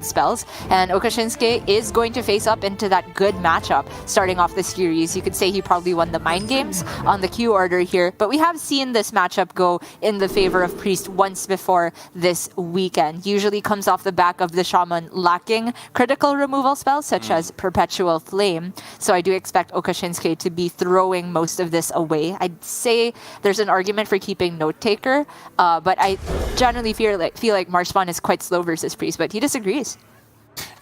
spells, and okasinnsuke is going to face up into that good matchup starting off the series. You could say he probably won the mind games on the Q order here, but we have seen this matchup go in the favor of Priest once before this weekend. Usually comes off the back of the Shaman lacking critical removal spells such as Perpetual Flame, so I do expect okasinnsuke to be throwing most of this away. I'd say there's an argument for keeping Note Taker, but I generally feel like March Spawn is quite slow versus Priest, but he disagrees.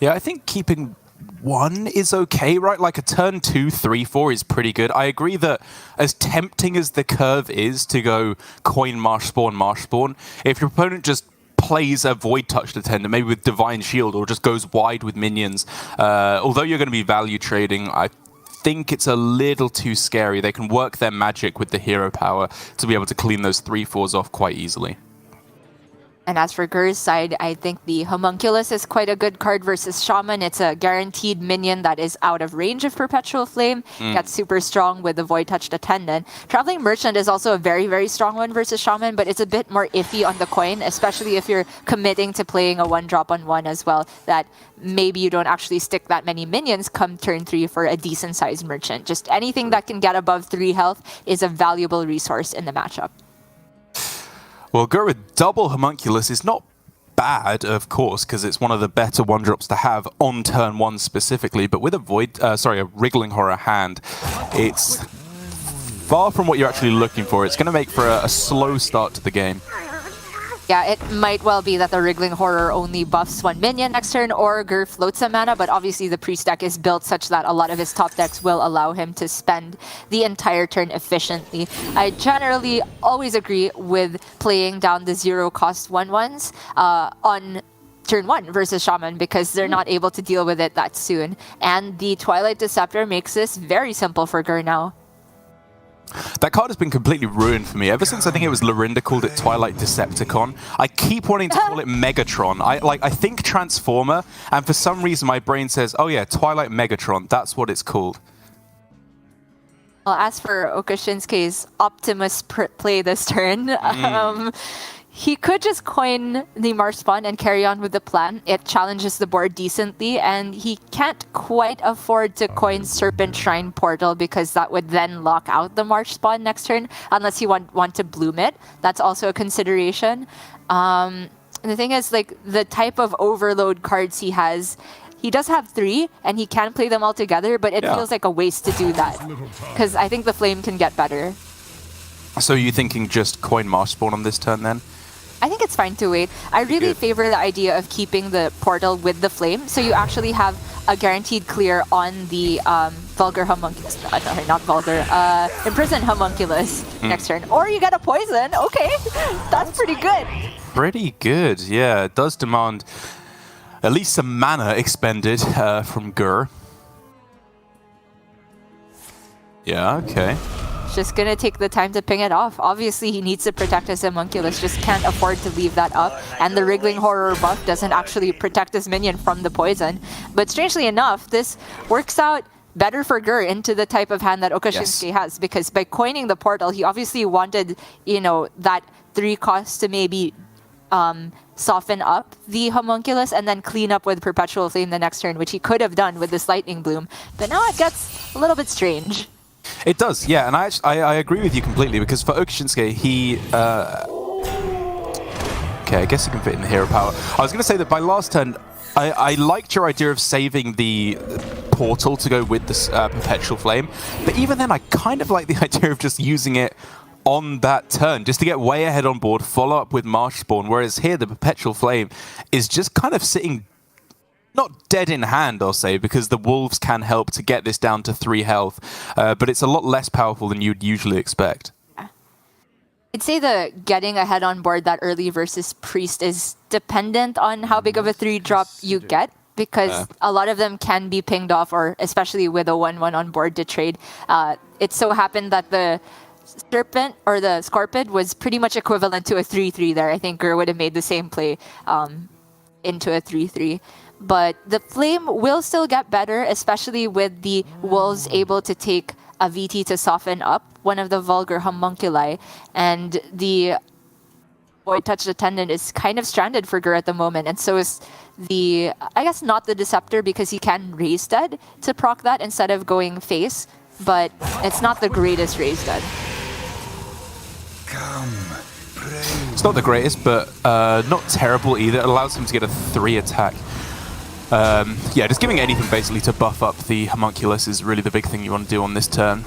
Yeah, I think keeping one is okay, right? Like a turn 2, 3, 4 is pretty good. I agree that as tempting as the curve is to go coin Marsh Spawn, if your opponent just plays a Void Touch Attendant, maybe with Divine Shield, or just goes wide with minions, although you're going to be value trading, I think it's a little too scary. They can work their magic with the hero power to be able to clean those 3/4s off quite easily. And as for Gur's side, I think the Homunculus is quite a good card versus Shaman. It's a guaranteed minion that is out of range of Perpetual Flame. Gets super strong with the Void Touched Attendant. Traveling Merchant is also a very, very strong one versus Shaman, but it's a bit more iffy on the coin, especially if you're committing to playing a 1-drop-on-1 as well, that maybe you don't actually stick that many minions come turn 3 for a decent-sized Merchant. Just anything that can get above 3 health is a valuable resource in the matchup. Well, Gur with double Homunculus is not bad, of course, because it's one of the better 1-drops to have on turn 1 specifically, but with a Wriggling Horror hand, it's far from what you're actually looking for. It's going to make for a slow start to the game. Yeah, it might well be that the Wriggling Horror only buffs 1 minion next turn, or Gur floats some mana, but obviously the Priest deck is built such that a lot of his top decks will allow him to spend the entire turn efficiently. I generally always agree with playing down the 0-cost 1/1s on turn 1 versus Shaman because they're not able to deal with it that soon. And the Twilight Deceptor makes this very simple for Gur now. That card has been completely ruined for me. Ever since I think it was Lorinda called it Twilight Decepticon, I keep wanting to call it Megatron. I think Transformer, and for some reason my brain says, oh yeah, Twilight Megatron, that's what it's called. Well, as for okasinnsuke's Optimus play this turn, he could just coin the Marsh Spawn and carry on with the plan. It challenges the board decently, and he can't quite afford to coin Serpent Shrine Portal because that would then lock out the Marsh Spawn next turn, unless he want to bloom it. That's also a consideration. And the thing is, like, the type of overload cards he has, he does have 3, and he can play them all together, but it feels like a waste to do that, because I think the Flame can get better. So you're thinking just coin Marsh Spawn on this turn then? I think it's fine to wait. I really favor the idea of keeping the portal with the flame, so you actually have a guaranteed clear on the vulgar homunculus. Not vulgar. Imprisoned homunculus next turn. Or you get a poison. Okay, that's pretty good. Pretty good, yeah. It does demand at least some mana expended from Gur. Yeah, okay. Just gonna take the time to ping it off. Obviously, he needs to protect his homunculus, just can't afford to leave that up. And the Wriggling Horror buff doesn't actually protect his minion from the poison. But strangely enough, this works out better for Gur into the type of hand that okasinnsuke has, because by coining the portal, he obviously wanted, you know, that 3 cost to maybe soften up the homunculus and then clean up with Perpetual Flame the next turn, which he could have done with this Lightning Bloom. But now it gets a little bit strange. It does, yeah, and I agree with you completely, because for okasinnsuke, he... okay, I guess he can fit in the hero power. I was going to say that by last turn, I liked your idea of saving the portal to go with this Perpetual Flame, but even then I kind of like the idea of just using it on that turn, just to get way ahead on board, follow up with Marsh Spawn, whereas here the Perpetual Flame is just kind of sitting... not dead in hand, I'll say, because the wolves can help to get this down to 3 health, but it's a lot less powerful than you'd usually expect. I'd say the getting ahead on board that early versus Priest is dependent on how big of a 3-drop you get, because a lot of them can be pinged off, or especially with a 1/1 on board to trade. It so happened that the Serpent or the Scorpid was pretty much equivalent to a 3/3 there. I think Gur would have made the same play into a 3/3. But the Flame will still get better, especially with the Wolves able to take a VT to soften up one of the vulgar homunculi. And the Void Touch Attendant is kind of stranded for Gur at the moment, and so is the, I guess not the Deceptor because he can raise dead to proc that instead of going face, but it's not the greatest raise dead. It's not the greatest, but not terrible either. It allows him to get a 3 attack. Yeah, just giving anything basically to buff up the Homunculus is really the big thing you want to do on this turn.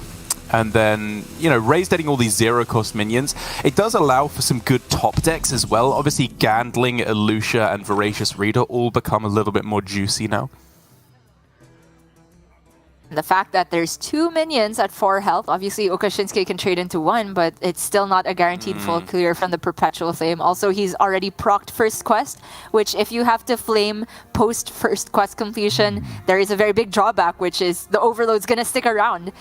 And then, you know, raise deading all these 0-cost minions. It does allow for some good top decks as well. Obviously, Gandling, Elucia, and Voracious Reader all become a little bit more juicy now. The fact that there's 2 minions at 4 health, obviously Okashinsuke can trade into 1, but it's still not a guaranteed full clear from the Perpetual Flame. Also, he's already procced First Quest, which if you have to flame post First Quest completion, there is a very big drawback, which is the Overload's gonna stick around.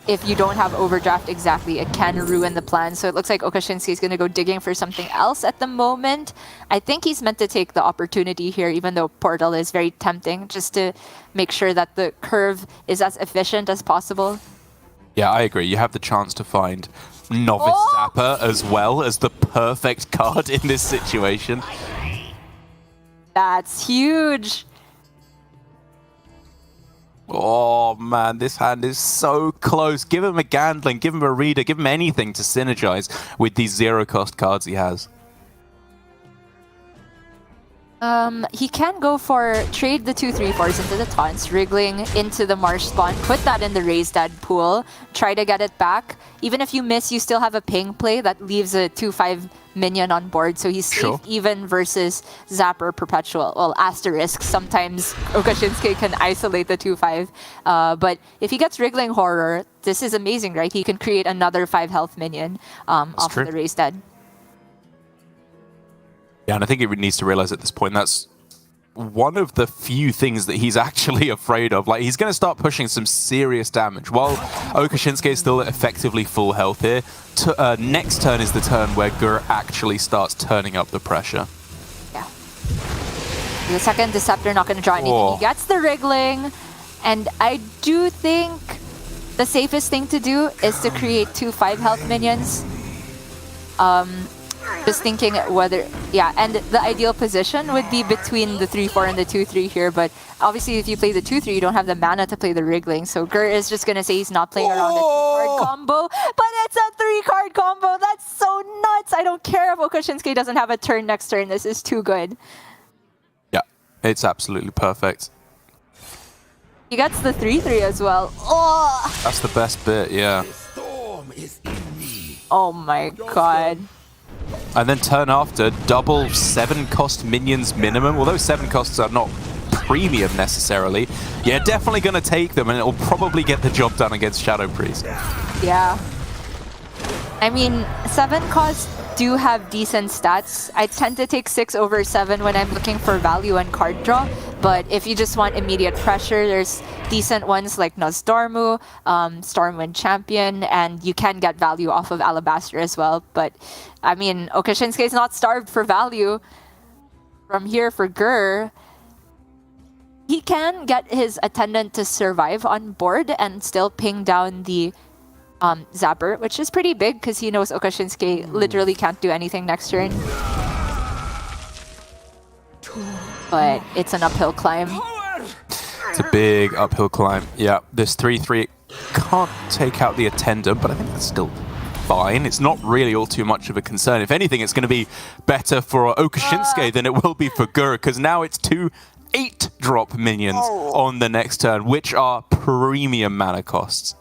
If you don't have Overdraft exactly, it can ruin the plan. So it looks like Okashinsuke is going to go digging for something else at the moment. I think he's meant to take the opportunity here, even though Portal is very tempting, just to make sure that the curve is as efficient as possible. Yeah, I agree. You have the chance to find Novice Zapper as well as the perfect card in this situation. That's huge. Oh man, this hand is so close. Give him a Gandling, give him a Reader, give him anything to synergize with these 0-cost cards he has. He can go for trade the 2/3/4s into the taunts, wriggling into the Marsh spawn, put that in the raised dead pool, try to get it back. Even if you miss, you still have a ping play that leaves a 2/5 minion on board, so he's safe even versus Zapper Perpetual. Well, asterisk, sometimes Okashinsuke can isolate the 2/5, but if he gets Wriggling Horror, this is amazing, right? He can create another 5 health minion off of the raised dead. Yeah, and I think he needs to realize at this point that's one of the few things that he's actually afraid of. Like, he's going to start pushing some serious damage. While Okashinsuke is still effectively full health here, next turn is the turn where Gur actually starts turning up the pressure. Yeah. The second Deceptor not going to draw anything. He gets the Wriggling, and I do think the safest thing to do is to create 2 5 health minions. Just thinking whether, yeah, and the ideal position would be between the 3/4 and the 2/3 here, but obviously if you play the 2/3, you don't have the mana to play the Wriggling, so Gur is just gonna say he's not playing around a 2-card combo, but it's a 3-card combo! That's so nuts! I don't care if Okashinsuke doesn't have a turn next turn, this is too good. Yeah, it's absolutely perfect. He gets the 3/3 as well. Oh! That's the best bit, yeah. Oh my god. And then turn after, double 7-cost minions minimum. Although 7 costs are not premium necessarily, you're definitely going to take them, and it'll probably get the job done against Shadow Priest. Yeah. I mean, 7 costs do have decent stats. I tend to take 6 over 7 when I'm looking for value and card draw, but if you just want immediate pressure, there's decent ones like Nozdormu, Stormwind Champion, and you can get value off of Alabaster as well. But, I mean, Okashinsuke is not starved for value. From here for Gur, he can get his Attendant to survive on board and still ping down the Zapper, which is pretty big because he knows Okashinsuke literally can't do anything next turn. But it's an uphill climb. It's a big uphill climb. Yeah, this 3/3 can't take out the Attendant, but I think that's still fine. It's not really all too much of a concern. If anything, it's going to be better for Okashinsuke than it will be for Gur, because now it's 2 8-drop minions on the next turn, which are premium mana costs.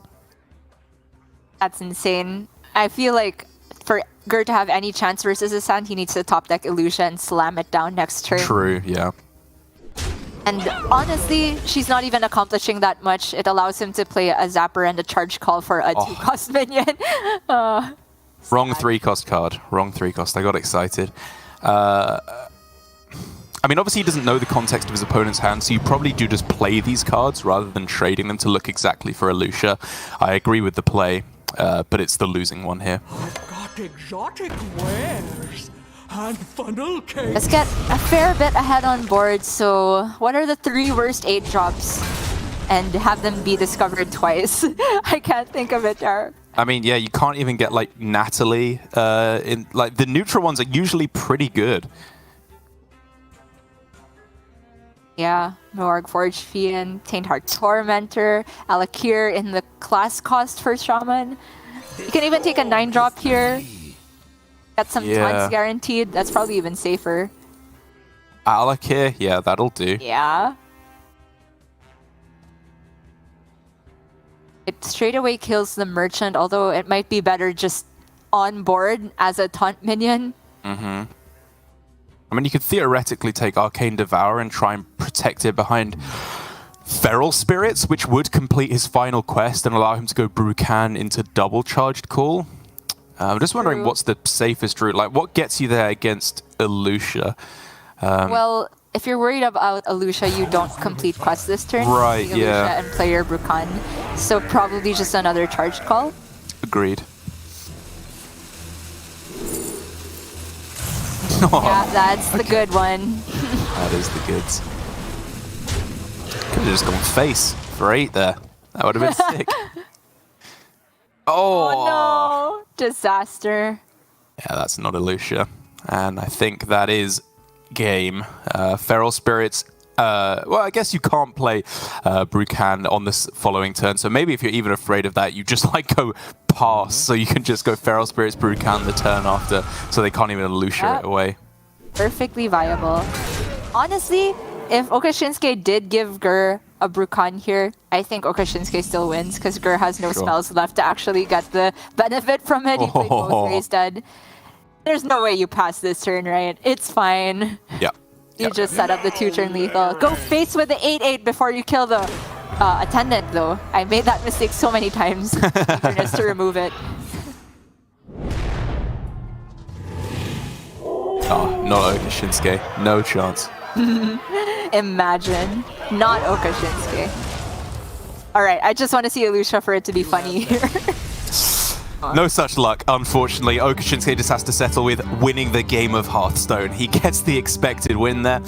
That's insane. I feel like for Gur to have any chance versus his hand, he needs to top deck Illusion and slam it down next turn. True, yeah. And honestly, she's not even accomplishing that much. It allows him to play a Zapper and a Charge Call for a 2-cost minion. Wrong 3-cost card. Wrong 3-cost. I got excited. I mean, obviously he doesn't know the context of his opponent's hand, so you probably do just play these cards rather than trading them to look exactly for Elucia. I agree with the play, but it's the losing one here. I've got exotic wares and funnel cake. Let's get a fair bit ahead on board. So what are the 3 worst 8 drops? And have them be discovered twice. I can't think of it, Jar. I mean, yeah, you can't even get like Natalie. In like the neutral ones are usually pretty good. Yeah, Morg Forge Fiend, Taint Heart Tormentor, Alakir in the class cost for Shaman. You can even take a 9-drop here. Get some taunts guaranteed. That's probably even safer. Alakir, yeah, that'll do. Yeah. It straight away kills the merchant, although it might be better just on board as a taunt minion. Mm-hmm. I mean, you could theoretically take Arcane Devour and try and protect it behind Feral Spirits, which would complete his final quest and allow him to go Brucan into double-charged call. I'm just wondering what's the safest route. Like, what gets you there against Elucia? Well, if you're worried about Elucia, you don't complete quests this turn. Right, Elucia and player Brucan. So probably just another charged call. Agreed. Yeah, that's the good one. That is the goods. Could have just gone face for 8 there. That would have been sick. Oh no! Disaster. Yeah, that's not Elucia. And I think that is game. Feral Spirits. Well, I guess you can't play Brucan on this following turn. So maybe if you're even afraid of that, you just like go pass. So you can just go Feral Spirits, Brucan the turn after. So they can't even Elucia it away. Perfectly viable. Honestly, if Okashinsuke did give Gur a Brucan here, I think Okashinsuke still wins because Gur has no spells left to actually get the benefit from it. He played both Raised Dead. There's no way you pass this turn, right? It's fine. Yeah. You just set up the 2-turn lethal. Go face with the 8-8 before you kill the attendant, though. I made that mistake so many times. Eagerness to remove it. Oh, not Okashinsuke. No chance. Imagine. Not Okashinsuke. Alright, I just want to see Elucia for it to be funny here. No such luck, unfortunately. Okashinsuke just has to settle with winning the game of Hearthstone. He gets the expected win there.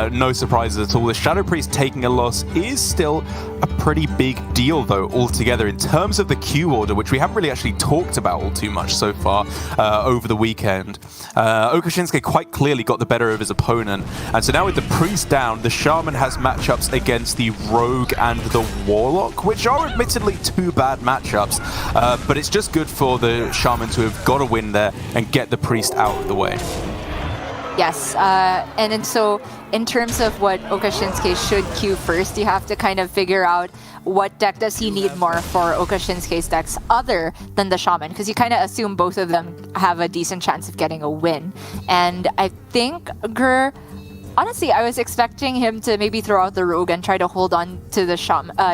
No surprises at all. The Shadow Priest taking a loss is still a pretty big deal, though, altogether. In terms of the queue order, which we haven't really actually talked about all too much so far over the weekend, Okashinsuke quite clearly got the better of his opponent. And so now with the Priest down, the Shaman has matchups against the Rogue and the Warlock, which are admittedly 2 bad matchups, but it's just good for the Shaman to have got a win there and get the Priest out of the way. Yes, and then so in terms of what Okashinsuke should queue first, you have to kind of figure out what deck does he need more for Okashinsuke's decks other than the Shaman, because you kind of assume both of them have a decent chance of getting a win. And I think Gur, honestly, I was expecting him to maybe throw out the Rogue and try to hold on to the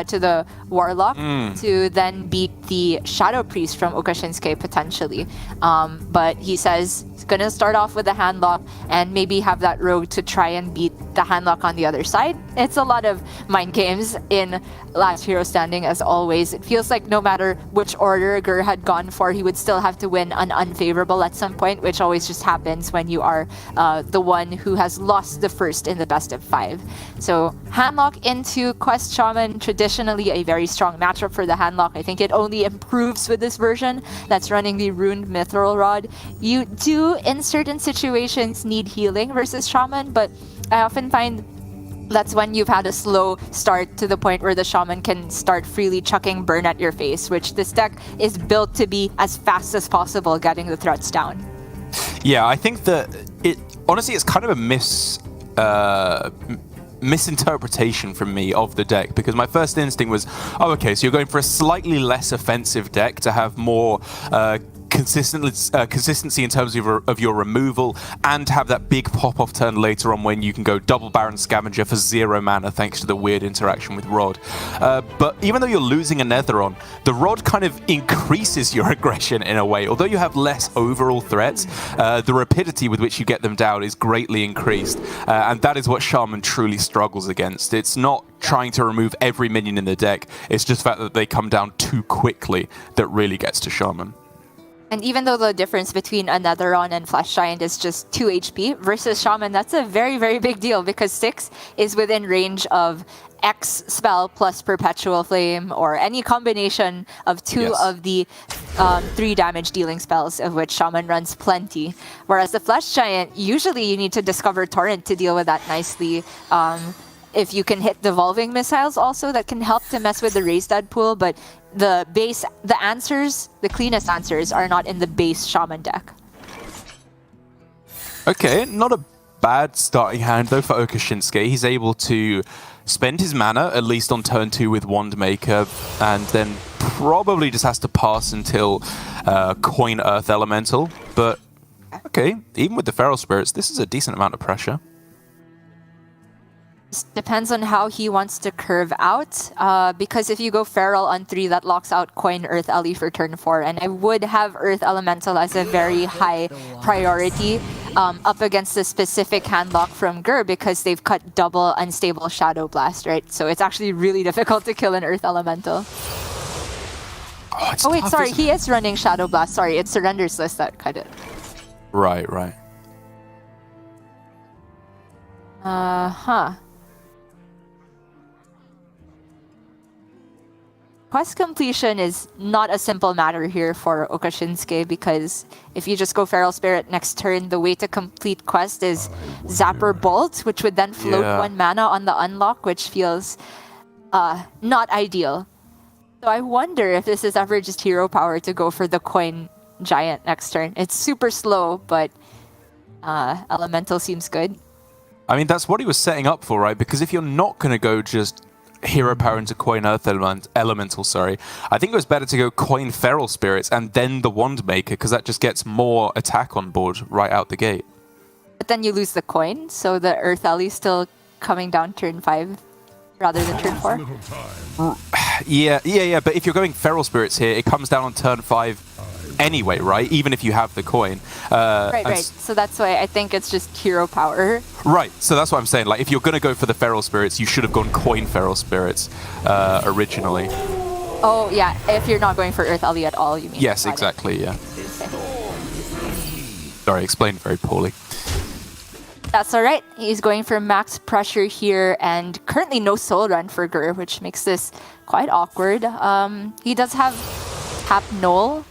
to the Warlock to then beat the Shadow Priest from Okashinsuke potentially. But he says he's gonna start off with the Handlock and maybe have that Rogue to try and beat the Handlock on the other side. It's a lot of mind games in Last Hero Standing, as always. It feels like no matter which order Gur had gone for, he would still have to win an unfavorable at some point, which always just happens when you are the one who has lost the first in the best of 5. So Handlock into Quest Shaman, traditionally a very strong matchup for the Handlock. I think it only improves with this version that's running the Runed Mithril Rod. You do, in certain situations, need healing versus Shaman, but I often find that's when you've had a slow start to the point where the Shaman can start freely chucking burn at your face, which this deck is built to be as fast as possible getting the threats down. Yeah, I think that honestly, it's kind of a misinterpretation from me of the deck, because my first instinct was, oh, okay, so you're going for a slightly less offensive deck to have more consistency in terms of your removal, and have that big pop-off turn later on when you can go double Baron Scavenger for 0 mana thanks to the weird interaction with Rod. But even though you're losing a Netheron, the Rod kind of increases your aggression in a way. Although you have less overall threats, the rapidity with which you get them down is greatly increased, and that is what Shaman truly struggles against. It's not trying to remove every minion in the deck, it's just the fact that they come down too quickly that really gets to Shaman. And even though the difference between a Netheron and Flesh Giant is just 2 HP versus Shaman, that's a very, very big deal, because 6 is within range of X spell plus Perpetual Flame, or any combination of 2 of the 3 damage dealing spells, of which Shaman runs plenty. Whereas the Flesh Giant, usually you need to discover Torrent to deal with that nicely. If you can hit Devolving Missiles also, that can help to mess with the Raise Dead pool, but the answers, the cleanest answers, are not in the base Shaman deck. Okay, not a bad starting hand though for Okashinsuke. He's able to spend his mana, at least on turn 2 with Wandmaker, and then probably just has to pass until coin Earth Elemental. But, okay, even with the Feral Spirits, this is a decent amount of pressure. Depends on how he wants to curve out, because if you go Feral on 3, that locks out coin Earth Ellie for turn 4, and I would have Earth Elemental as a very high priority up against the specific hand lock from Gur, because they've cut double Unstable Shadow Blast, right? So it's actually really difficult to kill an Earth Elemental. Oh wait, sorry, he is running Shadow Blast. Sorry, it's Surrender's List that cut it. Right. Quest completion is not a simple matter here for Okashinsuke, because if you just go Feral Spirit next turn, the way to complete quest is Zapper Bolt, which would then float 1 mana on the unlock, which feels not ideal. So I wonder if this is ever just hero power to go for the Coin Giant next turn. It's super slow, but Elemental seems good. I mean, that's what he was setting up for, right? Because if you're not going to go just hero power into coin Earth Elemental, I think it was better to go coin Feral Spirits and then the Wandmaker, because that just gets more attack on board right out the gate. But then you lose the coin, so the Earth Ellie's still coming down turn 5 rather than turn 4. Yeah, but if you're going Feral Spirits here, it comes down on turn 5 anyway, right? Even if you have the coin. Right. So that's why I think it's just hero power. Right, so that's what I'm saying. Like, if you're going to go for the Feral Spirits, you should have gone coin Feral Spirits originally. Oh, yeah, if you're not going for Earth Ellie at all, you mean? Yes, exactly, yeah. Sorry, explained very poorly. That's all right. He's going for max pressure here, and currently no Soul Run for Gur, which makes this quite awkward. He does have Tap Null.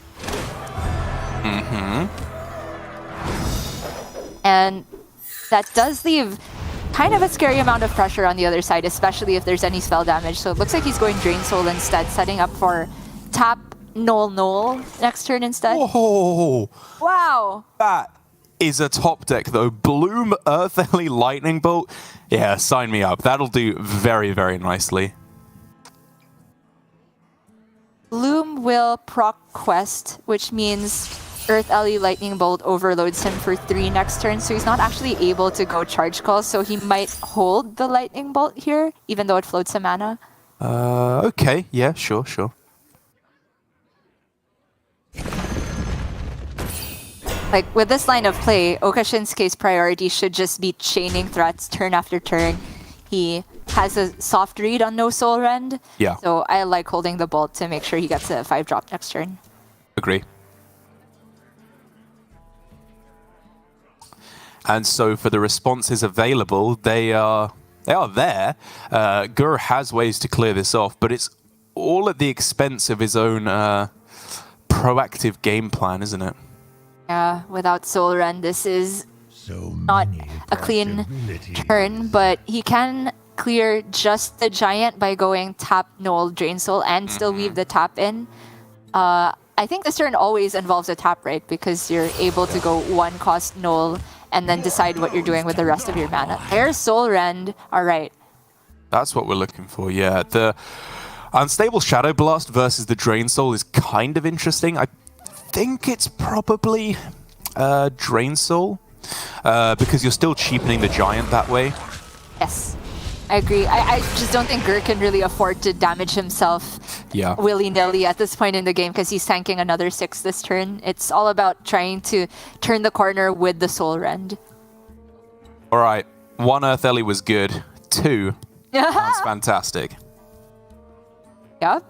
And that does leave kind of a scary amount of pressure on the other side, especially if there's any spell damage. So it looks like he's going Drain Soul instead, setting up for Tap Null next turn instead. Whoa! Wow! That is a top deck, though. Bloom, Earth Ellie, Lightning Bolt. Yeah, sign me up. That'll do very, very nicely. Bloom will proc Quest, which means Earth Ellie Lightning Bolt overloads him for 3 next turn, so he's not actually able to go Charge Call, so he might hold the Lightning Bolt here, even though it floats a mana. Okay, yeah, sure. Like, with this line of play, Okashinsuke's priority should just be chaining threats turn after turn. He has a soft read on no Soul Rend, so I like holding the Bolt to make sure he gets a 5-drop next turn. Agree. And so for the responses available, they are there. Gur has ways to clear this off, but it's all at the expense of his own proactive game plan, isn't it? Yeah, without Soul Rend, this is not a clean turn, but he can clear just the Giant by going Tap Null Drain Soul and still weave the tap in. I think this turn always involves a tap, right? Because you're able to go 1-cost Null and then decide what you're doing with the rest of your mana. There's Soul Rend. All right. That's what we're looking for, yeah. The Unstable Shadow Blast versus the Drain Soul is kind of interesting. I think it's probably Drain Soul, because you're still cheapening the Giant that way. Yes, I agree. I just don't think Gur can really afford to damage himself willy-nilly at this point in the game, because he's tanking another 6 this turn. It's all about trying to turn the corner with the Soul Rend. All right, 1 Earth Ellie was good. 2, that's fantastic. Yep.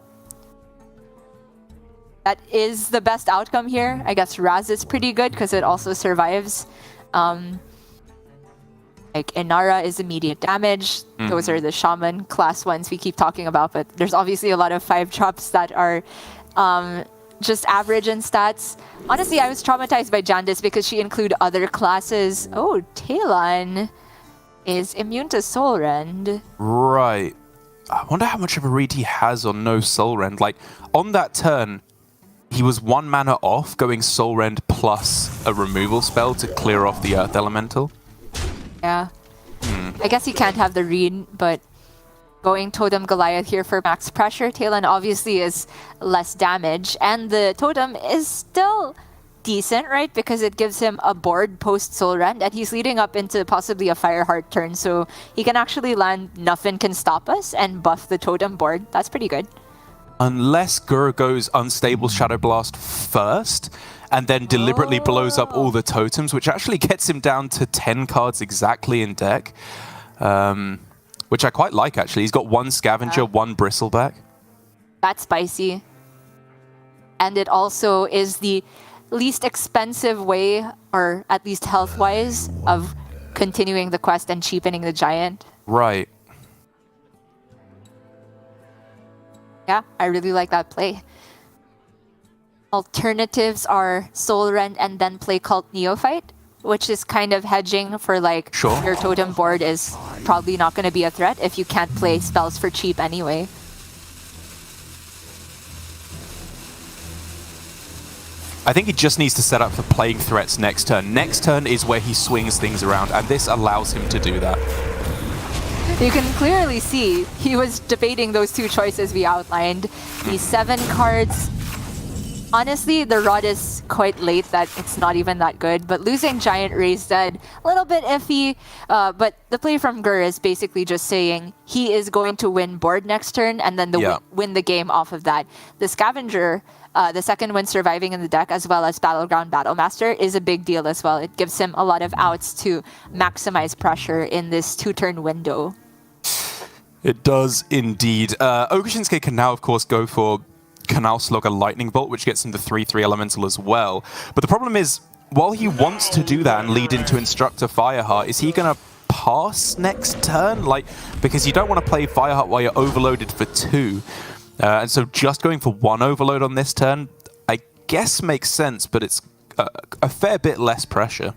That is the best outcome here. I guess Raz is pretty good because it also survives. Like Inara is immediate damage. Those are the Shaman class ones we keep talking about, but there's obviously a lot of 5-drops that are just average in stats. Honestly, I was traumatized by Jandice because she include other classes. Oh, Talon is immune to Soul Rend. Right. I wonder how much of a read he has on no Soul Rend. Like, on that turn, he was 1 mana off, going Soul Rend plus a removal spell to clear off the Earth Elemental. Yeah. I guess he can't have the read, but going Totem Goliath here for max pressure. Talon obviously is less damage, and the Totem is still decent, right? Because it gives him a board post Soul Rend, and he's leading up into possibly a Fireheart turn, so he can actually land Nothing Can Stop Us and buff the Totem board. That's pretty good. Unless Gur goes Unstable Shadow Blast first, and then deliberately blows up all the totems, which actually gets him down to 10 cards exactly in deck. Which I quite like, actually. He's got 1 Scavenger, 1 Bristleback. That's spicy. And it also is the least expensive way, or at least health-wise, of continuing the quest and cheapening the giant. Right. Yeah, I really like that play. Alternatives are Soul Rend and then play Cult Neophyte, which is kind of hedging for like your totem board is probably not going to be a threat if you can't play spells for cheap anyway. I think he just needs to set up for playing threats next turn. Next turn is where he swings things around, and this allows him to do that. You can clearly see he was debating those 2 choices we outlined. The 7 cards. Honestly, the Rod is quite late that it's not even that good, but losing Giant Raised Dead, a little bit iffy, but the play from Gur is basically just saying he is going to win board next turn and then win the game off of that. The Scavenger, the second when surviving in the deck, as well as Battleground Battlemaster, is a big deal as well. It gives him a lot of outs to maximize pressure in this 2-turn window. It does indeed. okasinnsuke can now, of course, go for Canal Slugger Lightning Bolt, which gets him the 3/3 Elemental as well. But the problem is, while he wants to do that and lead into Instructor Fireheart, is he going to pass next turn? Like, because you don't want to play Fireheart while you're overloaded for 2. And so just going for 1 overload on this turn, I guess makes sense, but it's a fair bit less pressure.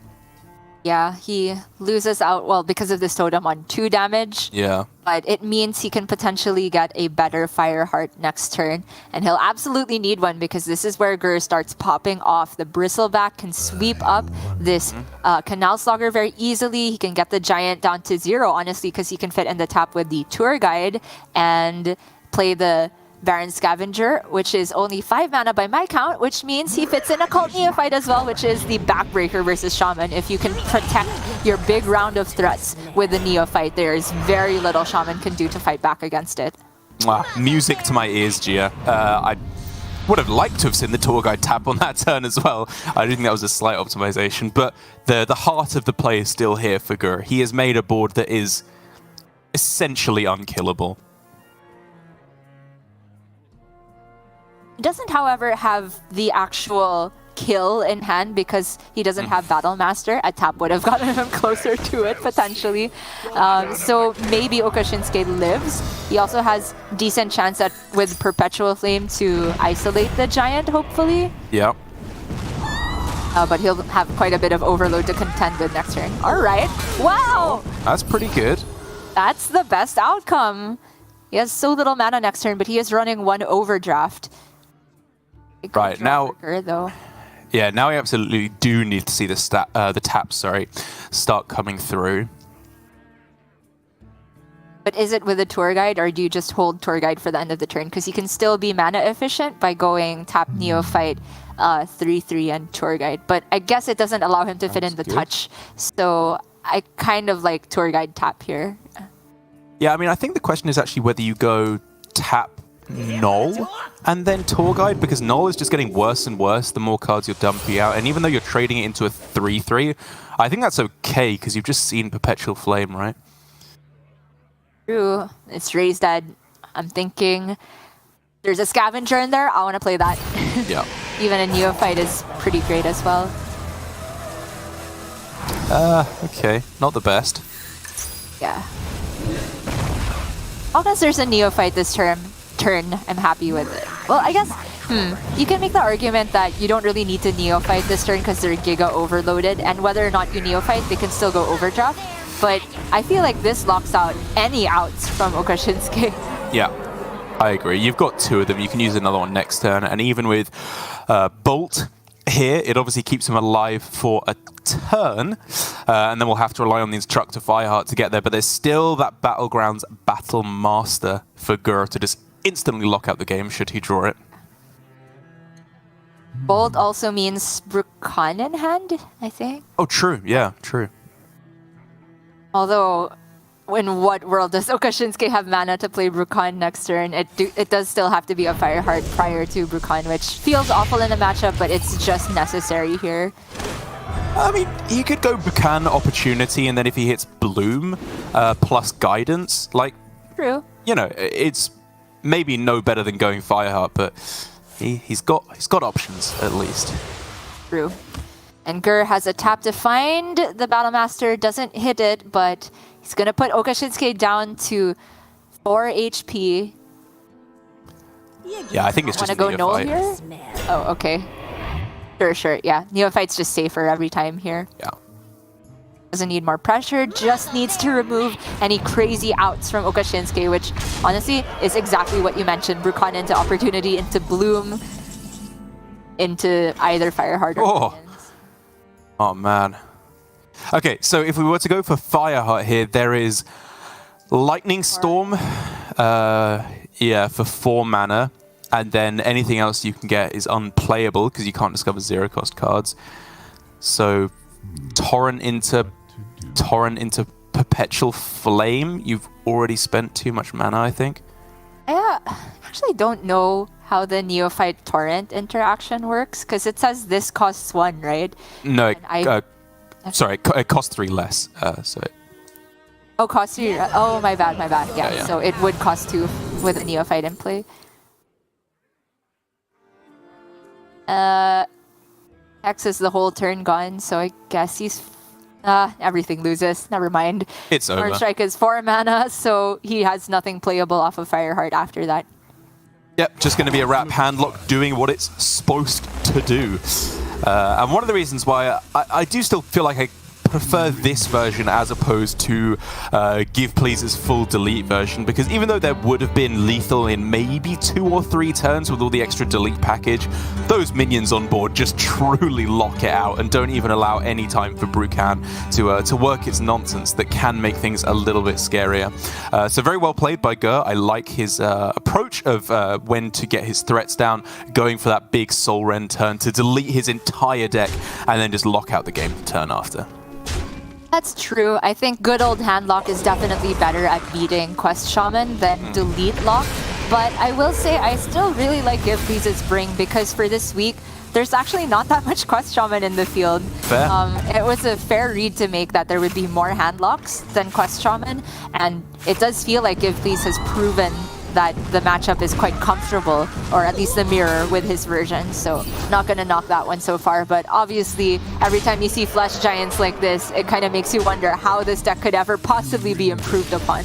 Yeah, he loses out, well, because of this totem on 2 damage. Yeah. But it means he can potentially get a better Fireheart next turn. And he'll absolutely need one because this is where Gur starts popping off. The Bristleback can sweep up this Canal Slugger very easily. He can get the Giant down to 0, honestly, because he can fit in the tap with the Tour Guide and play the Baron Scavenger, which is only 5 mana by my count, which means he fits in a Cult Neophyte as well, which is the backbreaker versus Shaman. If you can protect your big round of threats with the Neophyte, there is very little Shaman can do to fight back against it. Music to my ears, Gia. I would have liked to have seen the Tour Guide tap on that turn as well. I think that was a slight optimization, but the heart of the play is still here for Gur. He has made a board that is essentially unkillable. He doesn't, however, have the actual kill in hand because he doesn't have Battlemaster. A tap would have gotten him closer to it, potentially. So maybe okasinnsuke lives. He also has decent chance at with Perpetual Flame to isolate the Giant, hopefully. Yep. But he'll have quite a bit of overload to contend with next turn. All right. Wow! That's pretty good. That's the best outcome. He has so little mana next turn, but he is running 1 Overdraft. Right, now... though. Yeah, now we absolutely do need to see the taps, start coming through. But is it with a Tour Guide, or do you just hold Tour Guide for the end of the turn? Because you can still be mana efficient by going tap Neophyte, 3/3 and Tour Guide. But I guess it doesn't allow him to fit in the touch. So I kind of like Tour Guide tap here. Yeah, I mean, I think the question is actually whether you go tap Null and then Tour Guide, because Null is just getting worse and worse the more cards you're dumping out. And even though you're trading it into a 3/3, I think that's okay because you've just seen Perpetual Flame, right? True. It's Raised Dead. I'm thinking there's a Scavenger in there. I want to play that. Yeah. Even a Neophyte is pretty great as well. Okay. Not the best. Yeah. As long as there's a Neophyte this turn, I'm happy with it. Well, I guess You can make the argument that you don't really need to Neophyte this turn because they're Giga overloaded, and whether or not you Neophyte, they can still go Overdraft. But I feel like this locks out any outs from Okashinsuke. Yeah, I agree. You've got two of them. You can use another one next turn, and even with Bolt here, it obviously keeps him alive for a turn, and then we'll have to rely on the Instructor Fireheart to get there, but there's still that Battlegrounds Battle Master for Gur to just instantly lock out the game should he draw it. Bolt also means Brukan in hand, I think. Oh, true. Yeah, true. Although, in what world does Okashinsuke have mana to play Brukan next turn? It does still have to be a Fireheart prior to Brukan, which feels awful in a matchup, but it's just necessary here. I mean, he could go Buchan Opportunity, and then if he hits Bloom plus Guidance, like, True. you know, it's maybe no better than going Fireheart, but he's got options at least. True. And Gur has a tap to find the Battlemaster, doesn't hit it, but he's gonna put Okashinsuke down to 4 HP. Yeah, I think it's just Wanna go null Neophyte. here? Oh, okay. Sure. Yeah, Neophyte's just safer every time here. Yeah. Doesn't need more pressure, just needs to remove any crazy outs from Okashinsuke, which honestly is exactly what you mentioned. Brukan into Opportunity, into Bloom, into either Fireheart or Minions. Oh, man. Okay, so if we were to go for Fireheart here, there is Lightning Storm, for 4 mana. And then anything else you can get is unplayable because you can't discover 0-cost cards. So Torrent into Perpetual Flame. You've already spent too much mana, I think. I actually don't know how the Neophyte Torrent interaction works because it says this costs 1, right? No, it costs 3 less. Cost 3. Oh, my bad. Yeah, so it would cost 2 with a Neophyte in play. X is the whole turn gone, so I guess he's... everything loses. Never mind. It's over. Storm Strike is 4 mana, so he has nothing playable off of Fireheart after that. Yep, just going to be a wrap handlock doing what it's supposed to do. And one of the reasons why I do still feel like I prefer this version as opposed to Give Please's full delete version, because even though there would have been lethal in maybe 2 or 3 turns with all the extra delete package, those minions on board just truly lock it out and don't even allow any time for Brukan to work its nonsense that can make things a little bit scarier. So very well played by Gur. I like his approach of when to get his threats down, going for that big Soul Rend turn to delete his entire deck and then just lock out the game the turn after. That's true. I think good old Handlock is definitely better at beating Quest Shaman than Delete Lock. But I will say I still really like Give Please's Bring because for this week, there's actually not that much Quest Shaman in the field. Fair. It was a fair read to make that there would be more Handlocks than Quest Shaman. And it does feel like Give Please has proven that the matchup is quite comfortable, or at least the mirror with his version. So not gonna knock that one so far, but obviously every time you see Flesh Giants like this, it kind of makes you wonder how this deck could ever possibly be improved upon.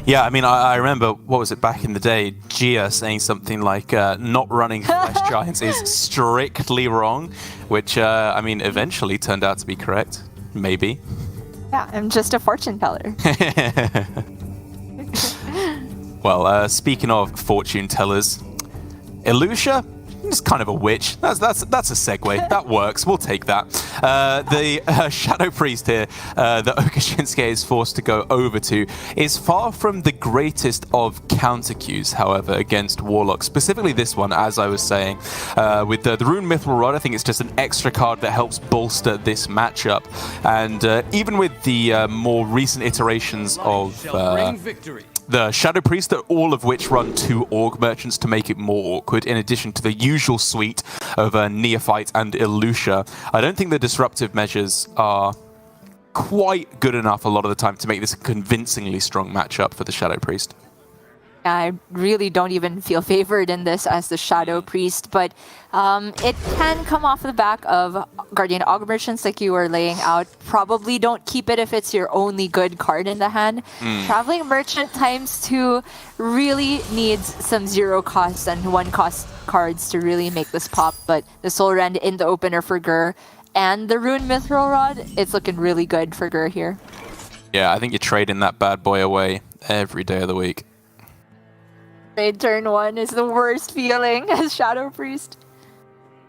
Yeah, I mean, I remember, what was it, back in the day, Gia saying something like, not running Flesh Giants is strictly wrong, which, I mean, eventually turned out to be correct. Maybe. Yeah, I'm just a fortune teller. Well, speaking of fortune tellers, Elucia is kind of a witch. That's a segue. That works. We'll take that. The Shadow Priest here that Okashinsuke is forced to go over to is far from the greatest of counter cues, however, against Warlock. Specifically this one, as I was saying. With the Rune Mithril Rod, I think it's just an extra card that helps bolster this matchup. And even with the more recent iterations of... the Shadow Priest, all of which run 2 Org Merchants to make it more awkward, in addition to the usual suite of Neophyte and Elucia. I don't think the disruptive measures are quite good enough a lot of the time to make this a convincingly strong matchup for the Shadow Priest. I really don't even feel favored in this as the Shadow Priest, but it can come off the back of Guardian Augur Merchants like you were laying out. Probably don't keep it if it's your only good card in the hand. Traveling Merchant ×2 really needs some 0 cost and 1 cost cards to really make this pop, but the Soul Rend in the opener for Gur and the Rune Mithril Rod, it's looking really good for Gur here. Yeah, I think you're trading that bad boy away every day of the week. Trade turn 1 is the worst feeling as Shadow Priest.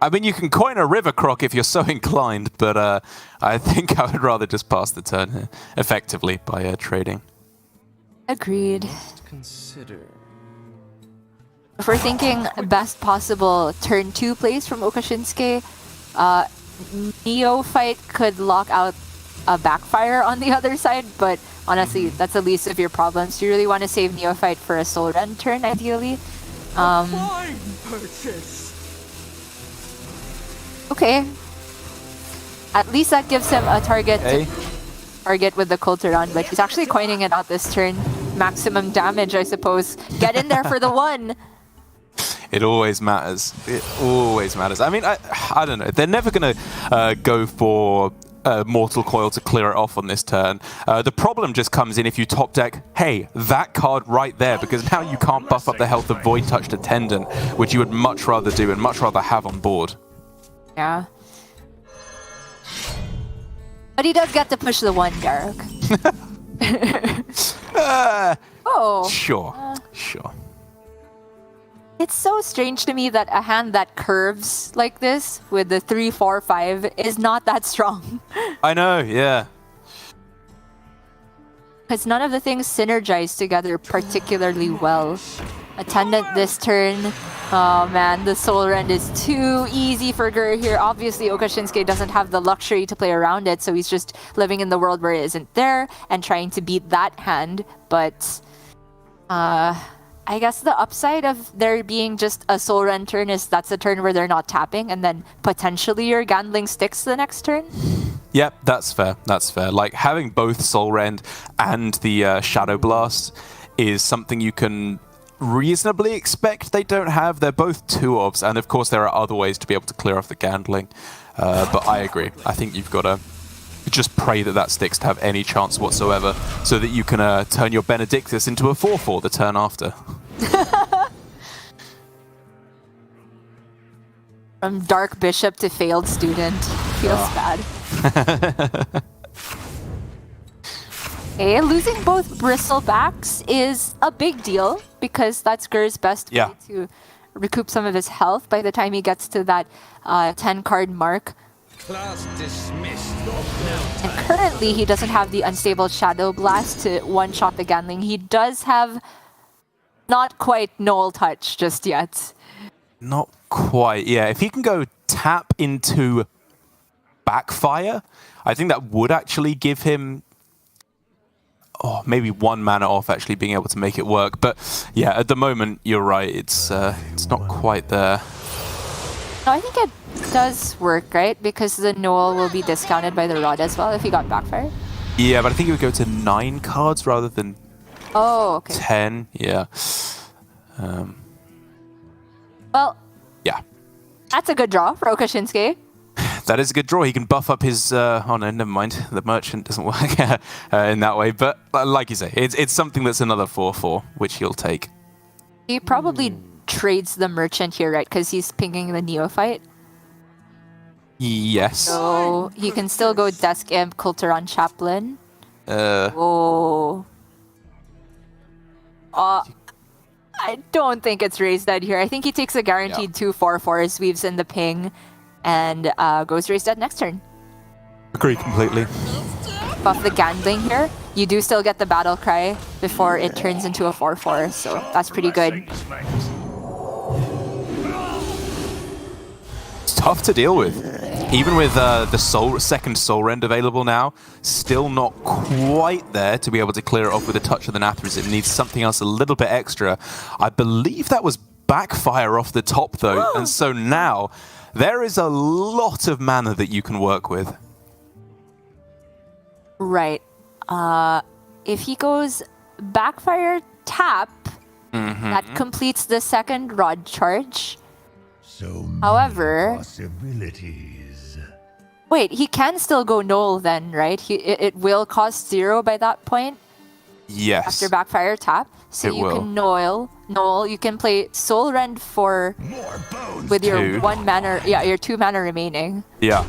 I mean, you can coin a River Croc if you're so inclined, but I think I would rather just pass the turn here effectively by trading. Agreed. Consider. If we're thinking best possible turn 2 plays from okasinnsuke, Neophyte could lock out a backfire on the other side, but honestly, that's the least of your problems. You really want to save Neophyte for a Soul Rend turn, ideally. Fine purchase. Okay. At least that gives him a target Okay. to target with the Kulturan, but he's actually coining it out this turn. Maximum damage, I suppose. Get in there for the 1! It always matters. It always matters. I mean, I don't know. They're never going to go for Mortal Coil to clear it off on this turn. The problem just comes in if you top deck, hey, that card right there, because now you can't buff up the health of Void Touched Attendant, which you would much rather do and much rather have on board. Yeah. But he does get to push the 1, Derek. Oh. Sure. Sure. It's so strange to me that a hand that curves like this with the 3, 4, 5 is not that strong. I know, yeah. Because none of the things synergize together particularly well. Attendant this turn. Oh man, the Soul Rend is too easy for Gur here. Obviously, okasinnsuke doesn't have the luxury to play around it, so he's just living in the world where it isn't there and trying to beat that hand. But I guess the upside of there being just a Soul Rend turn is that's a turn where they're not tapping, and then potentially you're gambling sticks the next turn. Yep, that's fair. That's fair. Like, having both Soul Rend and the Shadow Blast is something you can reasonably expect they don't have. They're both 2-ofs, and of course there are other ways to be able to clear off the gambling. But I agree. I think you've got to just pray that that sticks to have any chance whatsoever, so that you can turn your Benedictus into a 4/4 the turn after. From Dark Bishop to failed student. Feels bad. Okay, losing both Bristlebacks is a big deal because that's Gur's best way to recoup some of his health by the time he gets to that 10 card mark. Class dismissed. And currently he doesn't have the Unstable Shadow Blast to one-shot the Ganling. He does have not quite Null Touch just yet. Not quite, yeah. If he can go tap into Backfire, I think that would actually give him maybe 1 mana off actually being able to make it work. But yeah, at the moment, you're right. It's not quite there. No, I think it does work, right? Because the Null will be discounted by the Rod as well if he got Backfire. Yeah, but I think it would go to 9 cards rather than 10. Yeah. Well, yeah. That's a good draw for okasinnsuke. That is a good draw. He can buff up his... oh no, never mind. The Merchant doesn't work in that way. But like you say, it's something that's another 4/4, which he'll take. He probably trades the Merchant here, right? Because he's pinging the Neophyte. Yes. So he can still go Desk Imp, Kulturan Chaplain. I don't think it's Raise Dead here. I think he takes a guaranteed 2/4/4, weaves in the ping, and goes Raise Dead next turn. Agree completely. Buff the Gangling here. You do still get the Battle Cry before it turns into a 4/4, so that's pretty good. It's tough to deal with. Even with the second Soul Rend available now, still not quite there to be able to clear it off with a touch of the Nathras. It needs something else a little bit extra. I believe that was Backfire off the top, though. And so now, there is a lot of mana that you can work with. Right. If he goes Backfire, tap, That completes the second rod charge. So many However, possibilities. wait, he can still go null then, right? It will cost 0 by that point Yes. after backfire tap. So It you will. can null. You can play Soul Rend for More bones. with your Two. 1 mana, your 2 mana remaining. Yeah.